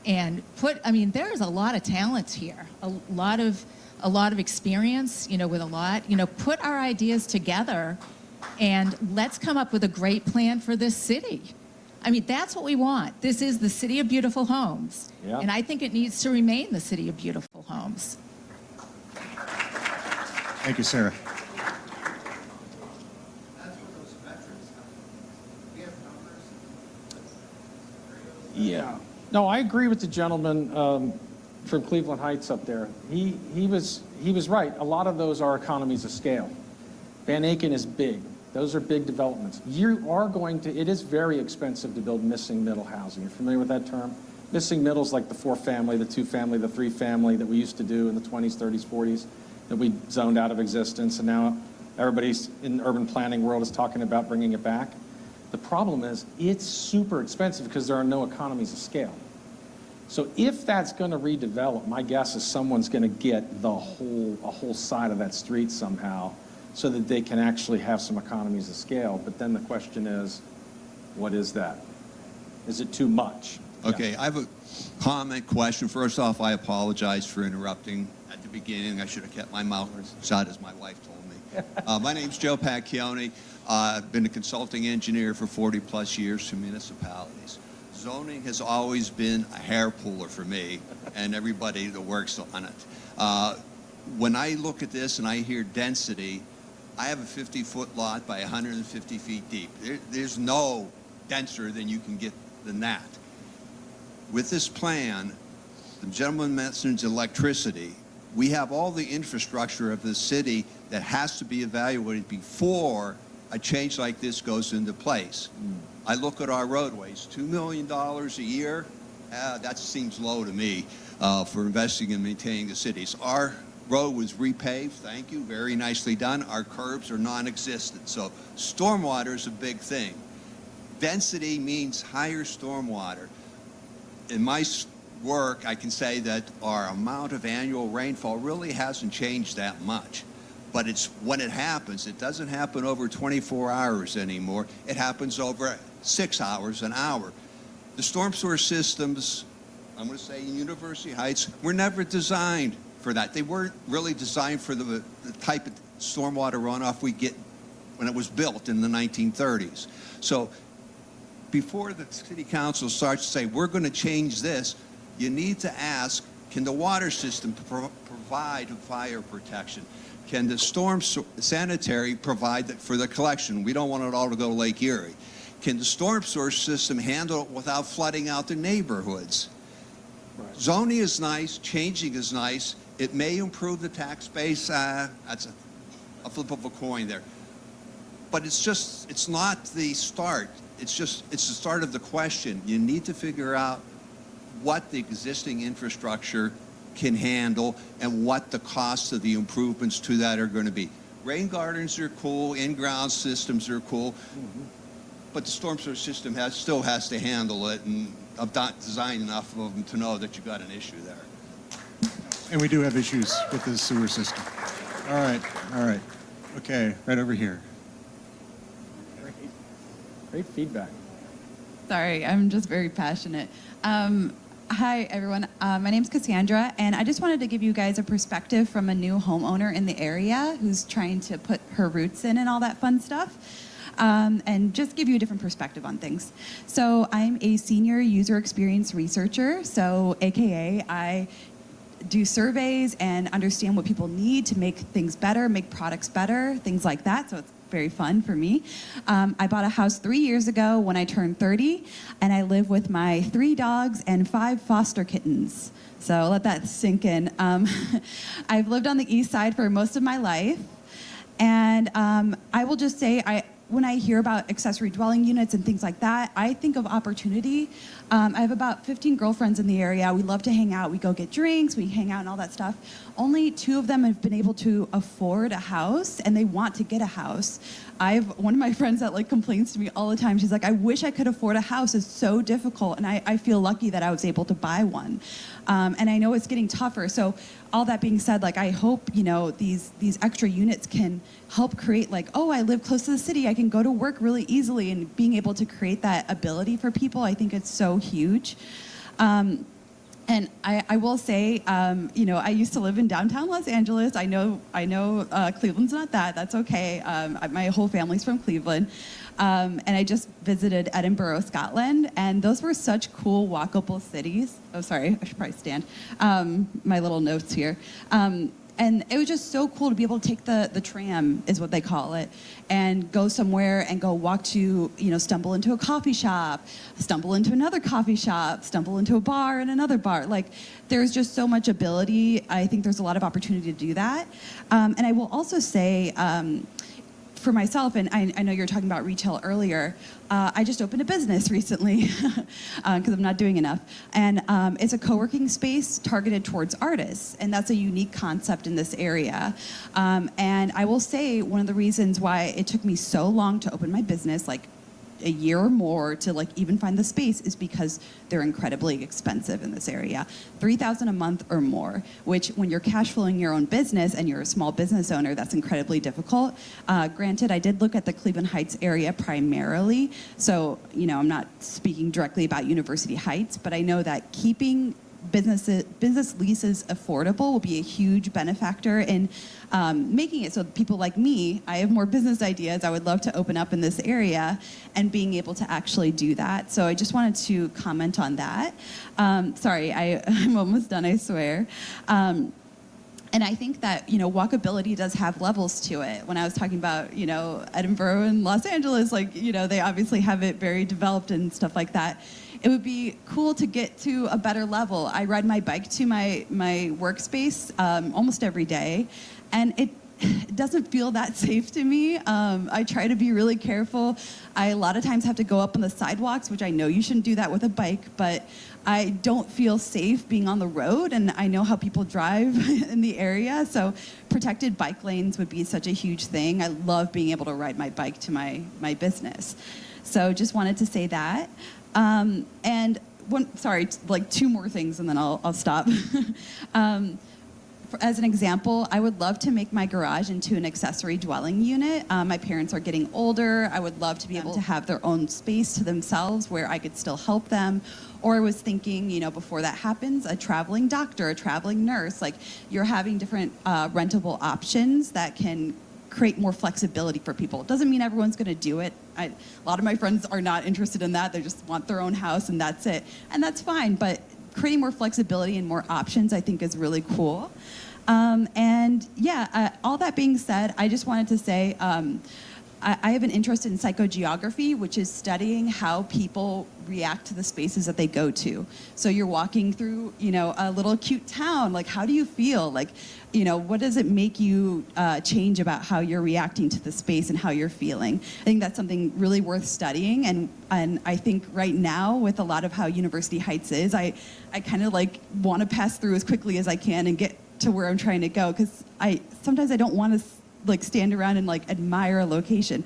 and there's a lot of talent here, a lot of experience, with a lot, put our ideas together and let's come up with a great plan for this city. That's what we want. This is the city of beautiful homes. Yeah. And I think it needs to remain the city of beautiful homes. Thank you, Sarah. Yeah. No, I agree with the gentleman from Cleveland Heights up there. He was right. A lot of those are economies of scale. Van Aiken is big. Those are big developments. It is very expensive to build missing middle housing. You're familiar with that term? Missing middle is like the 4-family, the 2-family, the 3-family that we used to do in the 20s, 30s, 40s that we zoned out of existence. And now everybody's in the urban planning world is talking about bringing it back. The problem is it's super expensive because there are no economies of scale. So if that's going to redevelop, my guess is someone's going to get a whole side of that street somehow so that they can actually have some economies of scale. But then the question is, what is that? Is it too much? Okay, I have a comment, question. First off, I apologize for interrupting at the beginning. I should have kept my mouth shut, as my wife told me. My name's Joe Pacchione. I've been a consulting engineer for 40-plus years to municipalities. Zoning has always been a hair puller for me and everybody that works on it. When I look at this and I hear density, I have a 50-foot lot by 150 feet deep. There's no denser than you can get than that. With this plan, the gentleman mentions electricity. We have all the infrastructure of the city that has to be evaluated before a change like this goes into place. I look at our roadways, $2 million a year, that seems low to me for investing in maintaining the cities. Our road was repaved, thank you, very nicely done. Our curbs are non-existent, so stormwater is a big thing. Density means higher stormwater. In my work, I can say that our amount of annual rainfall really hasn't changed that much. But it's when it happens, it doesn't happen over 24 hours anymore. It happens over 6 hours, an hour. The storm sewer systems, I'm going to say in University Heights, were never designed for that. They weren't really designed for the type of stormwater runoff we get when it was built in the 1930s. So before the city council starts to say, we're going to change this, you need to ask, can the water system provide fire protection? Can the storm sanitary provide that for the collection? We don't want it all to go to Lake Erie. Can the storm sewer system handle it without flooding out the neighborhoods? Right. Zoning is nice, changing is nice. It may improve the tax base. That's a flip of a coin there. But it's not the start. It's the start of the question. You need to figure out what the existing infrastructure can handle and what the costs of the improvements to that are going to be. Rain gardens are cool, in-ground systems are cool, but the storm sewer system still has to handle it, and I've not designed enough of them to know that you've got an issue there. And we do have issues with the sewer system. All right. Okay, right over here. Great feedback. Sorry, I'm just very passionate. Hi, everyone. My name's Cassandra, and I just wanted to give you guys a perspective from a new homeowner in the area who's trying to put her roots in and all that fun stuff, and just give you a different perspective on things. So I'm a senior user experience researcher, so AKA I do surveys and understand what people need to make things better, make products better, things like that. So it's very fun for me. I bought a house 3 years ago when I turned 30, and I live with my 3 dogs and 5 foster kittens. So let that sink in. I've lived on the east side for most of my life, and I will just say when I hear about accessory dwelling units and things like that, I think of opportunity. I have about 15 girlfriends in the area. We love to hang out. We go get drinks, we hang out and all that stuff. Only 2 of them have been able to afford a house, and they want to get a house. I have one of my friends that like complains to me all the time. She's like, I wish I could afford a house. It's so difficult. And I feel lucky that I was able to buy one. And I know it's getting tougher. So all that being said, like I hope, you know, these extra units can help create like, oh, I live close to the city. I can go to work really easily, and being able to create that ability for people, I think it's so huge. And I will say, you know, I used to live in downtown Los Angeles. I know Cleveland's not that. That's okay. My whole family's from Cleveland. And I just visited Edinburgh, Scotland, and those were such cool, walkable cities. Oh, sorry, I should probably stand. My little notes here. And it was just so cool to be able to take the tram, is what they call it, and go somewhere and go walk to, you know, stumble into a coffee shop, stumble into another coffee shop, stumble into a bar and another bar. Like, there's just so much ability. I think there's a lot of opportunity to do that. And I will also say, for myself, and I know you were talking about retail earlier, I just opened a business recently because I'm not doing enough. And it's a co-working space targeted towards artists, and that's a unique concept in this area. And I will say one of the reasons why it took me so long to open my business, like a year or more to like even find the space, is because they're incredibly expensive in this area. $3,000 a month or more, which when you're cash flowing your own business and you're a small business owner, that's incredibly difficult. Granted, I did look at the Cleveland Heights area primarily, so you know, I'm not speaking directly about University Heights, but I know that keeping business leases affordable will be a huge benefactor in making it so people like me, I have more business ideas I would love to open up in this area, and being able to actually do that. So I just wanted to comment on that. Sorry, I'm almost done, I swear. And I think that, you know, walkability does have levels to it. When I was talking about, you know, Edinburgh and Los Angeles, like, you know, they obviously have it very developed and stuff like that. It would be cool to get to a better level. I ride my bike to my workspace almost every day, and it doesn't feel that safe to me. I try to be really careful. I a lot of times have to go up on the sidewalks, which I know you shouldn't do that with a bike, but I don't feel safe being on the road, and I know how people drive in the area, so protected bike lanes would be such a huge thing. I love being able to ride my bike to my business. So just wanted to say that. And like 2 more things, and then I'll stop. As an example, I would love to make my garage into an accessory dwelling unit. My parents are getting older. I would love to be able to have their own space to themselves where I could still help them. Or I was thinking, you know, before that happens, a traveling doctor, a traveling nurse, like you're having different rentable options that can create more flexibility for people. It doesn't mean everyone's going to do it. A lot of my friends are not interested in that. They just want their own house and that's it. And that's fine, but creating more flexibility and more options, I think, is really cool. And yeah, all that being said, I just wanted to say I have an interest in psychogeography, which is studying how people react to the spaces that they go to. So you're walking through, you know, a little cute town. Like, how do you feel? Like, you know, what does it make you change about how you're reacting to the space and how you're feeling? I think that's something really worth studying. And I think right now, with a lot of how University Heights is, I kind of like want to pass through as quickly as I can and get to where I'm trying to go, because sometimes I don't want to like stand around and like admire a location.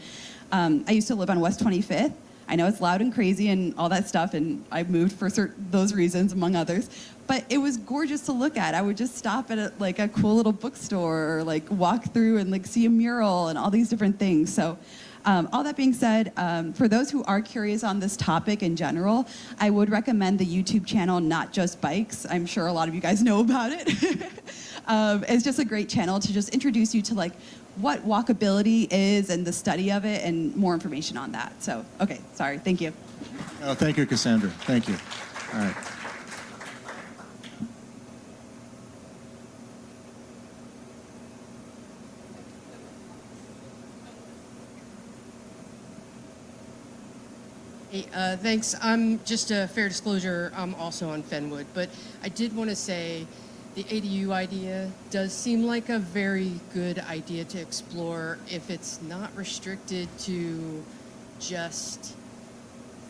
I used to live on West 25th. I know it's loud and crazy and all that stuff, and I moved for those reasons, among others. But it was gorgeous to look at. I would just stop at a cool little bookstore, or like walk through and like see a mural and all these different things. So all that being said, for those who are curious on this topic in general, I would recommend the YouTube channel Not Just Bikes. I'm sure a lot of you guys know about it. It's just a great channel to just introduce you to like what walkability is and the study of it, and more information on that. So, okay, sorry, thank you. Oh, thank you, Cassandra. Thank you. All right. Hey, thanks. I'm just a fair disclosure, I'm also on Fenwood, but I did want to say the ADU idea does seem like a very good idea to explore if it's not restricted to just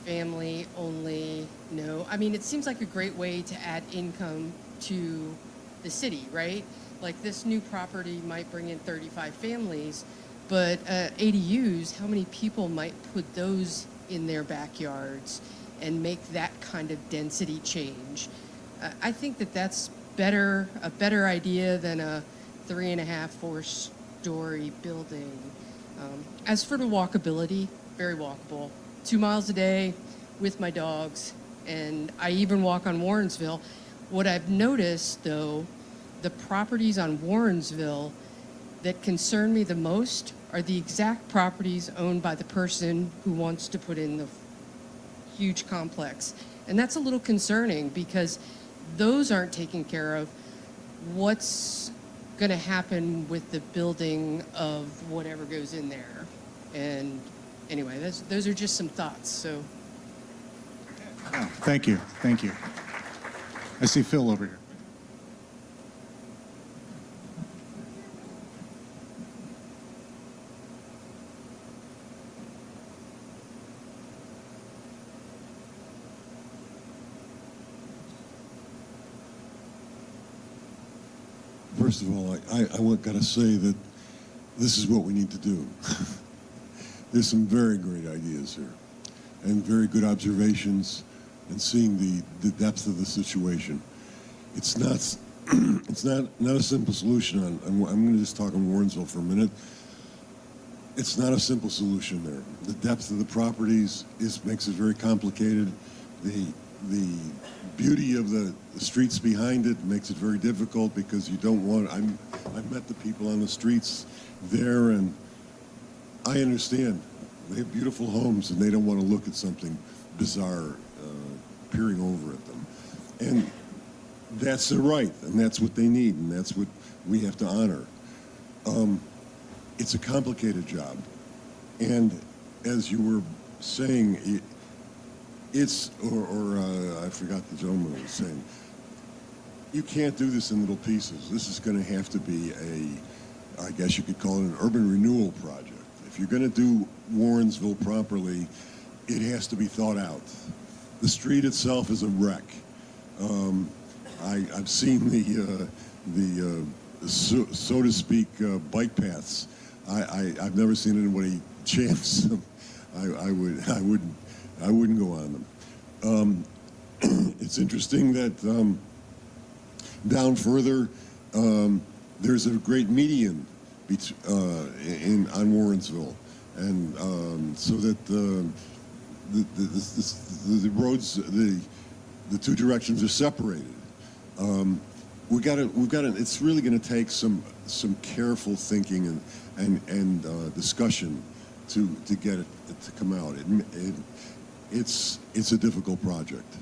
family only. No, I mean, it seems like a great way to add income to the city, right? Like this new property might bring in 35 families, but ADUs, how many people might put those in their backyards and make that kind of density change? I think that that's a better idea than a 3.5, 4-story building. As for the walkability, very walkable. 2 miles a day with my dogs, and I even walk on Warrensville. What I've noticed, though, the properties on Warrensville that concern me the most are the exact properties owned by the person who wants to put in the huge complex. And that's a little concerning because those aren't taken care of. What's going to happen with the building of whatever goes in there? And anyway, those are just some thoughts. So, Thank you. Thank you. I see Phil over here. First of all, I got to say that this is what we need to do. There's some very great ideas here and very good observations and seeing the depth of the situation. It's not a simple solution. I'm going to just talk on Warrensville for a minute. It's not a simple solution there. The depth of the properties makes it very complicated. The beauty of the streets behind it makes it very difficult because you don't want. I've met the people on the streets there, and I understand. They have beautiful homes, and they don't want to look at something bizarre peering over at them. And that's their right, and that's what they need, and that's what we have to honor. It's a complicated job, and as you were saying, I forgot the gentleman was saying, you can't do this in little pieces. This is going to have to be I guess you could call it an urban renewal project. If you're going to do Warrensville properly, it has to be thought out. The street itself is a wreck. I've seen the so to speak bike paths. I've never seen anybody chance them. I wouldn't go on them. It's interesting that down further there's a great median on Warrensville, and so that the roads, the two directions are separated. We've got to. It's really going to take some careful thinking and discussion to get it to come out. It's a difficult project.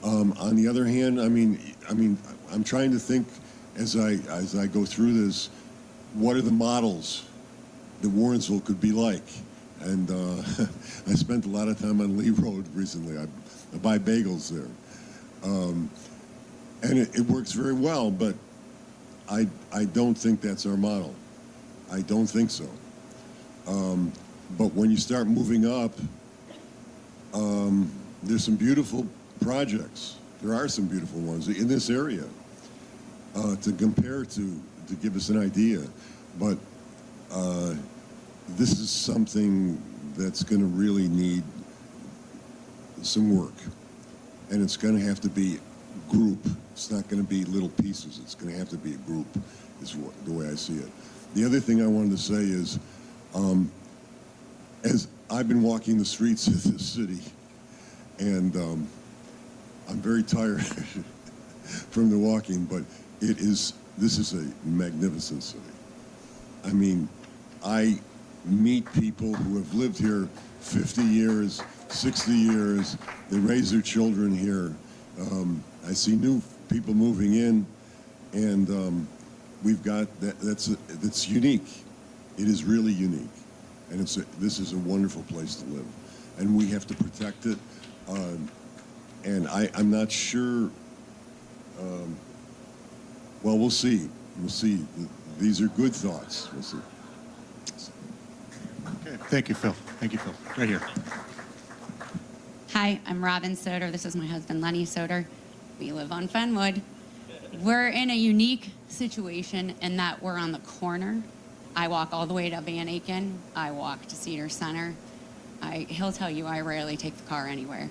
On the other hand, I mean, I'm trying to think as I go through this, what are the models that Warrensville could be like? And I spent a lot of time on Lee Road recently. I buy bagels there, and it works very well. But I don't think that's our model. I don't think so. But when you start moving up, there's some beautiful projects. There are some beautiful ones in this area to compare to give us an idea. But this is something that's going to really need some work. And it's going to have to be group. It's not going to be little pieces. It's going to have to be a group, is the way I see it. The other thing I wanted to say is, as I've been walking the streets of this city, and I'm very tired from the walking, but this is a magnificent city. I mean, I meet people who have lived here 50 years, 60 years. They raise their children here. I see new people moving in, and we've got that's unique. It is really unique, and this is a wonderful place to live, and we have to protect it. And I'm not sure Well, we'll see. We'll see. These are good thoughts. We'll see. Okay. Thank you, Phil. Thank you, Phil. Right here. Hi, I'm Robin Soder. This is my husband, Lenny Soder. We live on Fenwood. We're in a unique situation in that we're on the corner. I walk all the way to Van Aken. I walk to Cedar Center. He'll tell you I rarely take the car anywhere.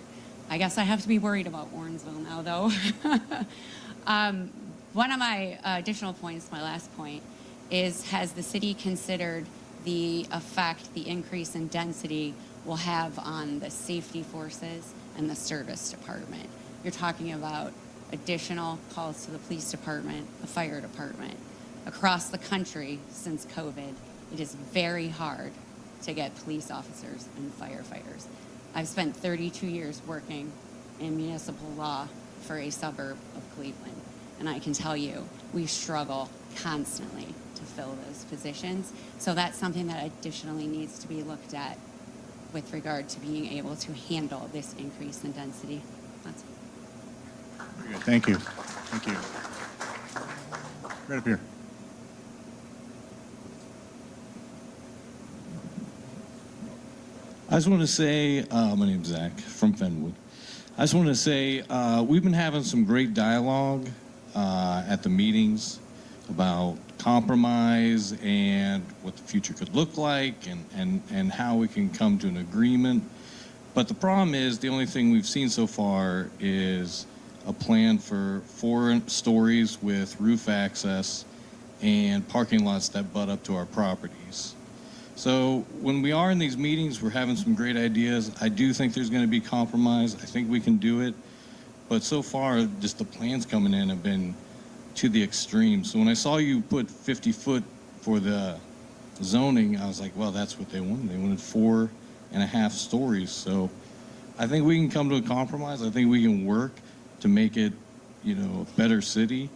I guess I have to be worried about Warrensville now, though. One of my additional points, my last point, is has the city considered the effect the increase in density will have on the safety forces and the service department? You're talking about additional calls to the police department, the fire department. Across the country since COVID, it is very hard to get police officers and firefighters. I've spent 32 years working in municipal law for a suburb of Cleveland, and I can tell you, we struggle constantly to fill those positions. So that's something that additionally needs to be looked at with regard to being able to handle this increase in density. That's it. Very good. Thank you. Thank you. Right up here. I just want to say, my name's Zach from Fenwood. I just want to say we've been having some great dialogue at the meetings about compromise and what the future could look like and how we can come to an agreement. But the problem is the only thing we've seen so far is a plan for 4 stories with roof access and parking lots that butt up to our properties. So when we are in these meetings, we're having some great ideas. I do think there's going to be compromise. I think we can do it. But so far, just the plans coming in have been to the extreme. So when I saw you put 50 foot for the zoning, I was like, well, that's what they wanted. They wanted 4.5 stories. So I think we can come to a compromise. I think we can work to make it, a better city.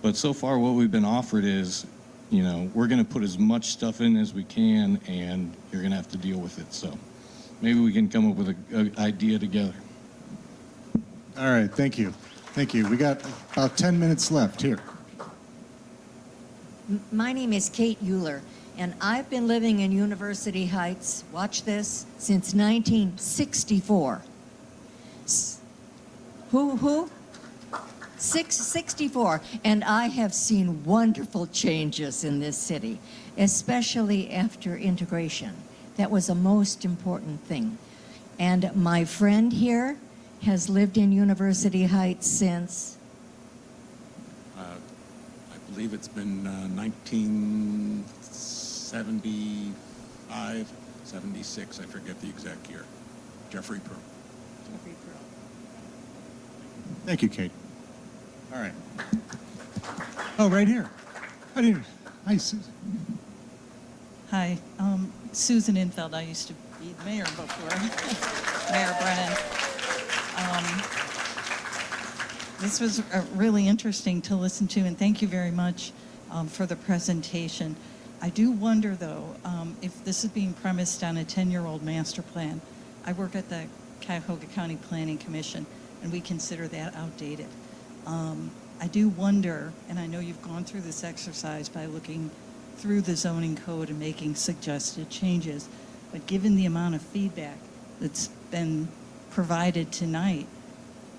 But so far, what we've been offered is, we're going to put as much stuff in as we can, and you're going to have to deal with it. So maybe we can come up with an idea together. All right. Thank you. Thank you. We got about 10 minutes left here. My name is Kate Euler, and I've been living in University Heights, watch this, since 1964. Who? 664, and I have seen wonderful changes in this city, especially after integration. That was a most important thing. And my friend here has lived in University Heights since? I believe it's been 1975, 76, I forget the exact year. Jeffrey Pearl. Jeffrey Pearl. Thank you, Kate. All right. Oh, right here. Hi, Susan. Hi, Susan Infeld. I used to be the mayor before, Mayor Brennan. This was really interesting to listen to, and thank you very much for the presentation. I do wonder, though, if this is being premised on a 10-year-old master plan. I work at the Cuyahoga County Planning Commission, and we consider that outdated. I do wonder, and I know you've gone through this exercise by looking through the zoning code and making suggested changes, but given the amount of feedback that's been provided tonight,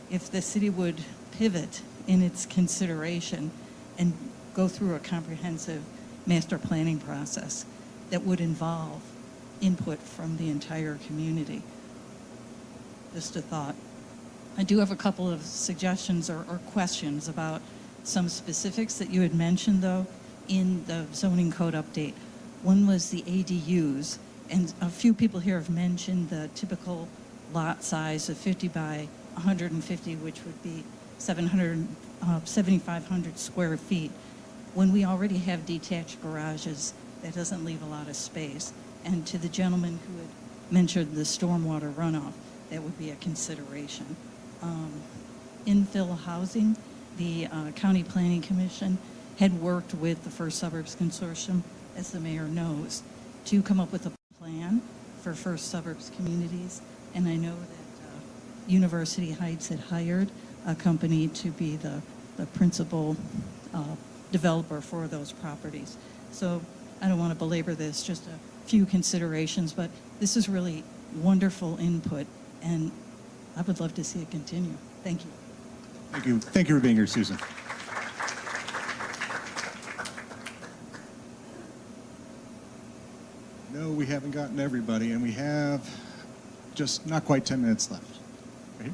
if the city would pivot in its consideration and go through a comprehensive master planning process that would involve input from the entire community. Just a thought. I do have a couple of suggestions or questions about some specifics that you had mentioned, though, in the zoning code update. One was the ADUs, and a few people here have mentioned the typical lot size of 50 by 150, which would be 7,500 square feet. When we already have detached garages, that doesn't leave a lot of space. And to the gentleman who had mentioned the stormwater runoff, that would be a consideration. Infill housing, the County Planning Commission had worked with the First Suburbs Consortium, as the mayor knows, to come up with a plan for First Suburbs communities. And I know that University Heights had hired a company to be the principal developer for those properties. So I don't want to belabor this, just a few considerations, but this is really wonderful input, and I would love to see it continue. Thank you. Thank you. Thank you for being here, Susan. No, we haven't gotten everybody, and we have just not quite 10 minutes left. Right here.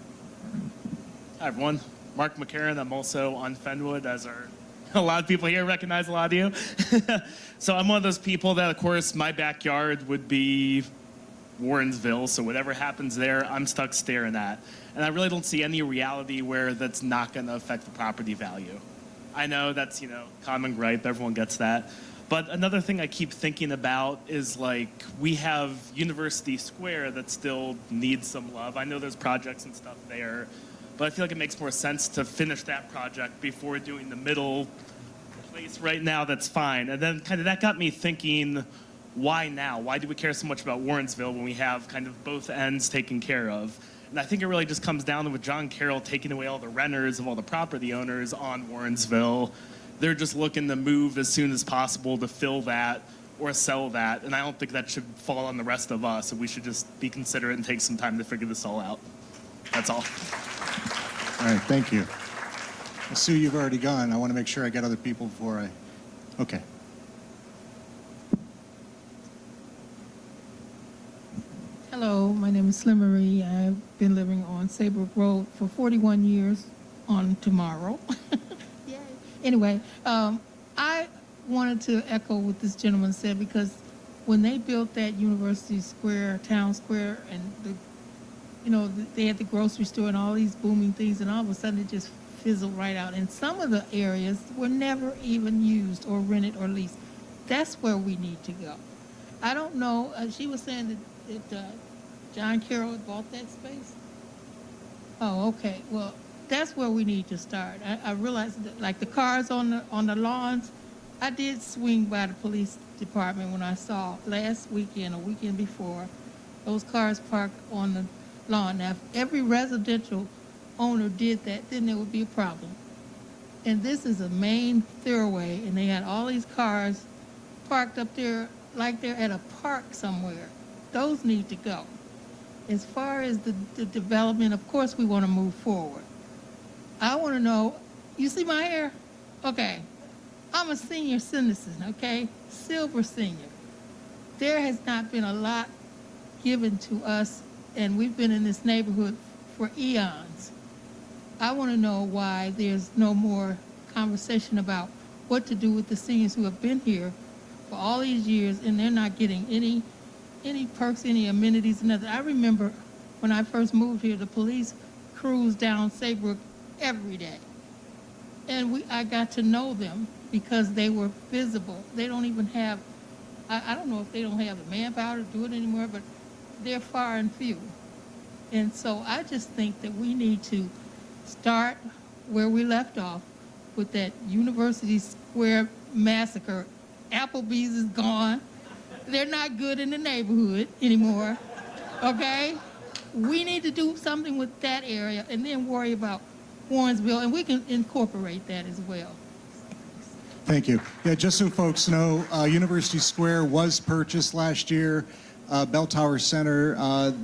Hi, everyone. Mark McCarran. I'm also on Fenwood, as are a lot of people here recognize a lot of you. So I'm one of those people that, of course, my backyard would be Warrensville, so whatever happens there, I'm stuck staring at. And I really don't see any reality where that's not going to affect the property value. I know that's, common gripe, everyone gets that. But another thing I keep thinking about is, like, we have University Square that still needs some love. I know there's projects and stuff there, but I feel like it makes more sense to finish that project before doing the middle place right now that's fine. And then kind of that got me thinking, why now? Why do we care so much about Warrensville when we have kind of both ends taken care of? And I think it really just comes down to with John Carroll taking away all the renters of all the property owners on Warrensville. They're just looking to move as soon as possible to fill that or sell that. And I don't think that should fall on the rest of us. And we should just be considerate and take some time to figure this all out. That's all. All right, thank you. Well, Sue, you've already gone. I want to make sure I get other people before I... Okay. Hello, my name is Slim Marie. I've been living on Saybrook Road for 41 years on tomorrow. Yay. Anyway, I wanted to echo what this gentleman said, because when they built that University Square, Town Square, and they had the grocery store and all these booming things, and all of a sudden it just fizzled right out. And some of the areas were never even used or rented or leased. That's where we need to go. I don't know. She was saying that John Carroll had bought that space. Oh, okay. Well, that's where we need to start. I realized that, like the cars on the lawns, I did swing by the police department when I saw last weekend or weekend before those cars parked on the lawn. Now, if every residential owner did that, then there would be a problem. And this is a main thoroughway, and they had all these cars parked up there like they're at a park somewhere. Those need to go. As far as the development, of course we want to move forward. I want to know, you see my hair? Okay. I'm a senior citizen, okay? Silver senior. There has not been a lot given to us, and we've been in this neighborhood for eons. I want to know why there's no more conversation about what to do with the seniors who have been here for all these years, and they're not getting any perks, any amenities, nothing. I remember when I first moved here, the police cruised down Saybrook every day. And I got to know them because they were visible. They don't even have, I don't know if they don't have the manpower to do it anymore, but they're far and few. And so I just think that we need to start where we left off with that University Square massacre. Applebee's is gone. They're not good in the neighborhood anymore, okay? We need to do something with that area and then worry about Warrensville, and we can incorporate that as well. Thank you. Yeah, just so folks know, University Square was purchased last year. Bell Tower Center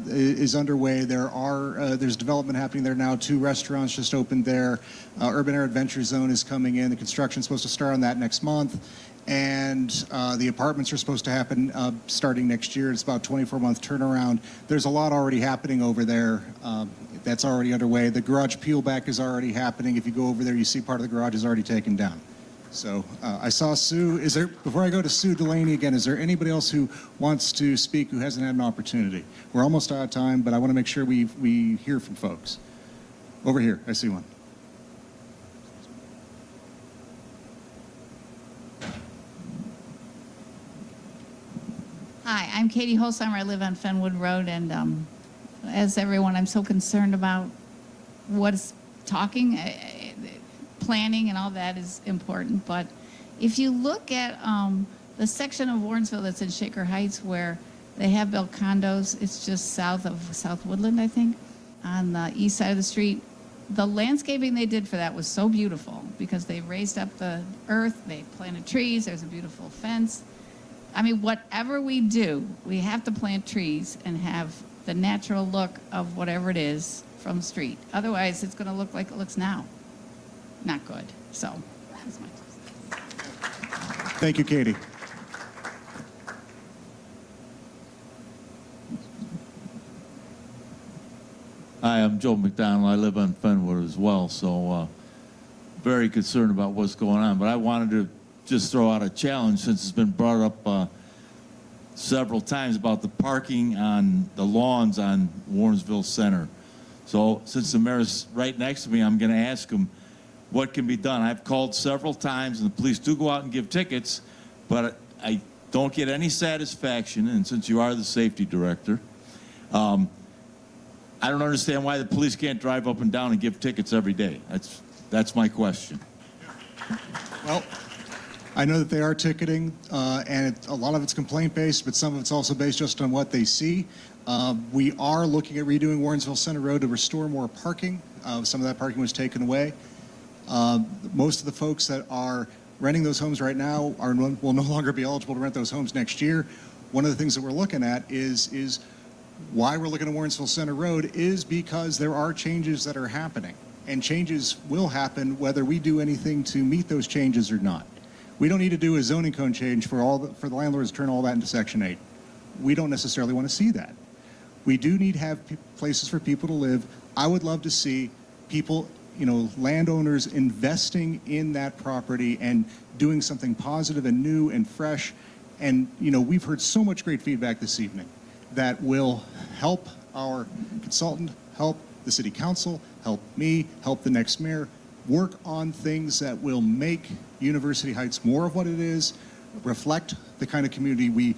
is underway. There's development happening there now. 2 restaurants just opened there. Urban Air Adventure Zone is coming in. The construction's supposed to start on that next month. And the apartments are supposed to happen starting next year. It's about a 24-month turnaround. There's a lot already happening over there. That's already underway. The garage peel back is already happening. If you go over there, you see part of the garage is already taken down. So I saw Sue. Before I go to Sue Delaney again, is there anybody else who wants to speak who hasn't had an opportunity? We're almost out of time, but I want to make sure we hear from folks. Over here, I see one. Hi, I'm Katie Holsheimer. I live on Fenwood Road, and as everyone, I'm so concerned about what's talking. Planning and all that is important, but if you look at the section of Warrensville that's in Shaker Heights where they have built condos, it's just south of South Woodland, I think, on the east side of the street. the landscaping they did for that was so beautiful because they raised up the earth, they planted trees, there's a beautiful fence. I mean, whatever we do, we have to plant trees and have the natural look of whatever it is from the street. Otherwise, it's going to look like it looks now. Not good. So that's my Thank you, Katie. Hi, I'm Joe McDonald. I live on Fenwood as well, so very concerned about what's going on. But I wanted to just throw out a challenge since it's been brought up several times about the parking on the lawns on Warrensville Center. So since the mayor's right next to me, I'm going to ask him what can be done. I've called several times, and the police do go out and give tickets, but I don't get any satisfaction. And since you are the safety director, I don't understand why the police can't drive up and down and give tickets every day. That's my question. Well, I know that they are ticketing, and a lot of it's complaint-based, but some of it's also based just on what they see. We are looking at redoing Warrensville Center Road to restore more parking. Some of that parking was taken away. Most of the folks that are renting those homes right now will no longer be eligible to rent those homes next year. One of the things that we're looking at is why we're looking at Warrensville Center Road is because there are changes that are happening, and changes will happen whether we do anything to meet those changes or not. We don't need to do a zoning code change for the landlords to turn all that into Section 8. We don't necessarily want to see that. We do need to have places for people to live. I would love to see people, landowners investing in that property and doing something positive and new and fresh. And, we've heard so much great feedback this evening that will help our consultant, help the city council, help me, help the next mayor, work on things that will make University Heights more of what it is, reflect the kind of community we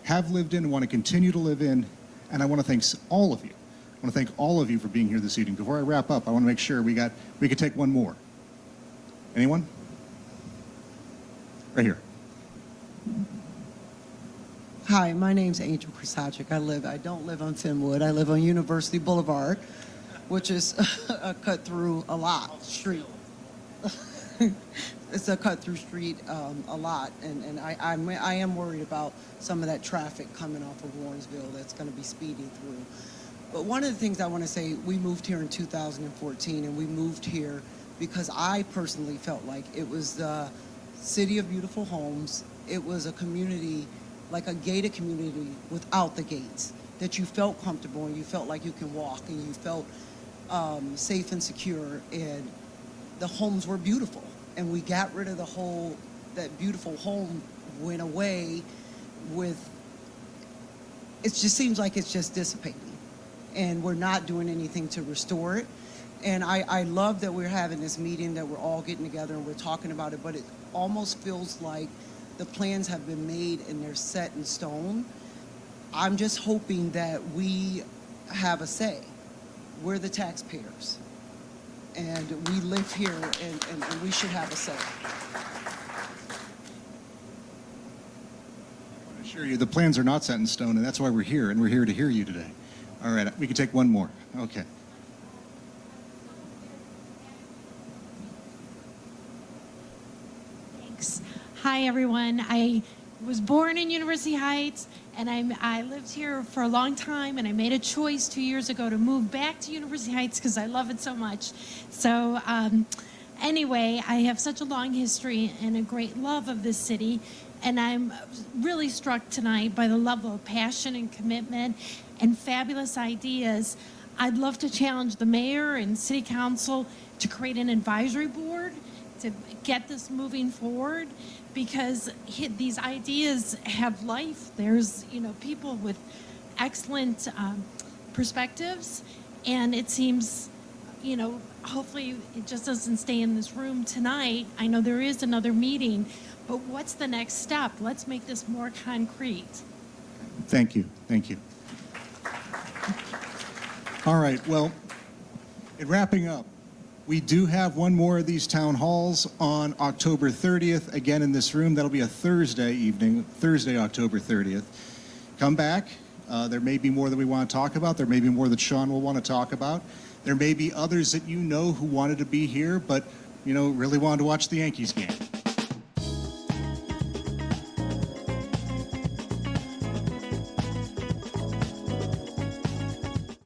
have lived in and want to continue to live in. And I want to thank all of you. I want to thank all of you for being here this evening. Before I wrap up, I want to make sure we could take one more. Anyone? Right here. Hi, my name's Angel Krasajic. I don't live on Fenwood. I live on University Boulevard, which is a cut-through a lot street. It's a cut-through street a lot, and I am worried about some of that traffic coming off of Warrensville that's going to be speeding through. But one of the things I want to say, we moved here in 2014, and we moved here because I personally felt like it was the city of beautiful homes. It was a community, like a gated community without the gates, that you felt comfortable and you felt like you can walk and you felt safe and secure, and the homes were beautiful. And we got rid of that beautiful home went away with, it just seems like it's just dissipating. And we're not doing anything to restore it. And I love that we're having this meeting, that we're all getting together and we're talking about it, but it almost feels like the plans have been made and they're set in stone. I'm just hoping that we have a say. We're the taxpayers. And we live here, and we should have a say. I want to assure you, the plans are not set in stone, and that's why we're here, and we're here to hear you today. All right, we can take one more. Okay. Thanks. Hi, everyone. I was born in University Heights, and I lived here for a long time, and I made a choice 2 years ago to move back to University Heights because I love it so much. So anyway, I have such a long history and a great love of this city, and I'm really struck tonight by the level of passion and commitment and fabulous ideas. I'd love to challenge the mayor and city council to create an advisory board to get this moving forward, because these ideas have life. There's, people with excellent perspectives, and it seems, hopefully it just doesn't stay in this room tonight. I know there is another meeting, but what's the next step? Let's make this more concrete. Thank you. Thank you. All right, well, in wrapping up, we do have one more of these town halls on October 30th, again in this room. That'll be a Thursday evening, Thursday, October 30th. Come back. There may be more that we want to talk about. There may be more that Sean will want to talk about. There may be others that you know who wanted to be here, but, really wanted to watch the Yankees game.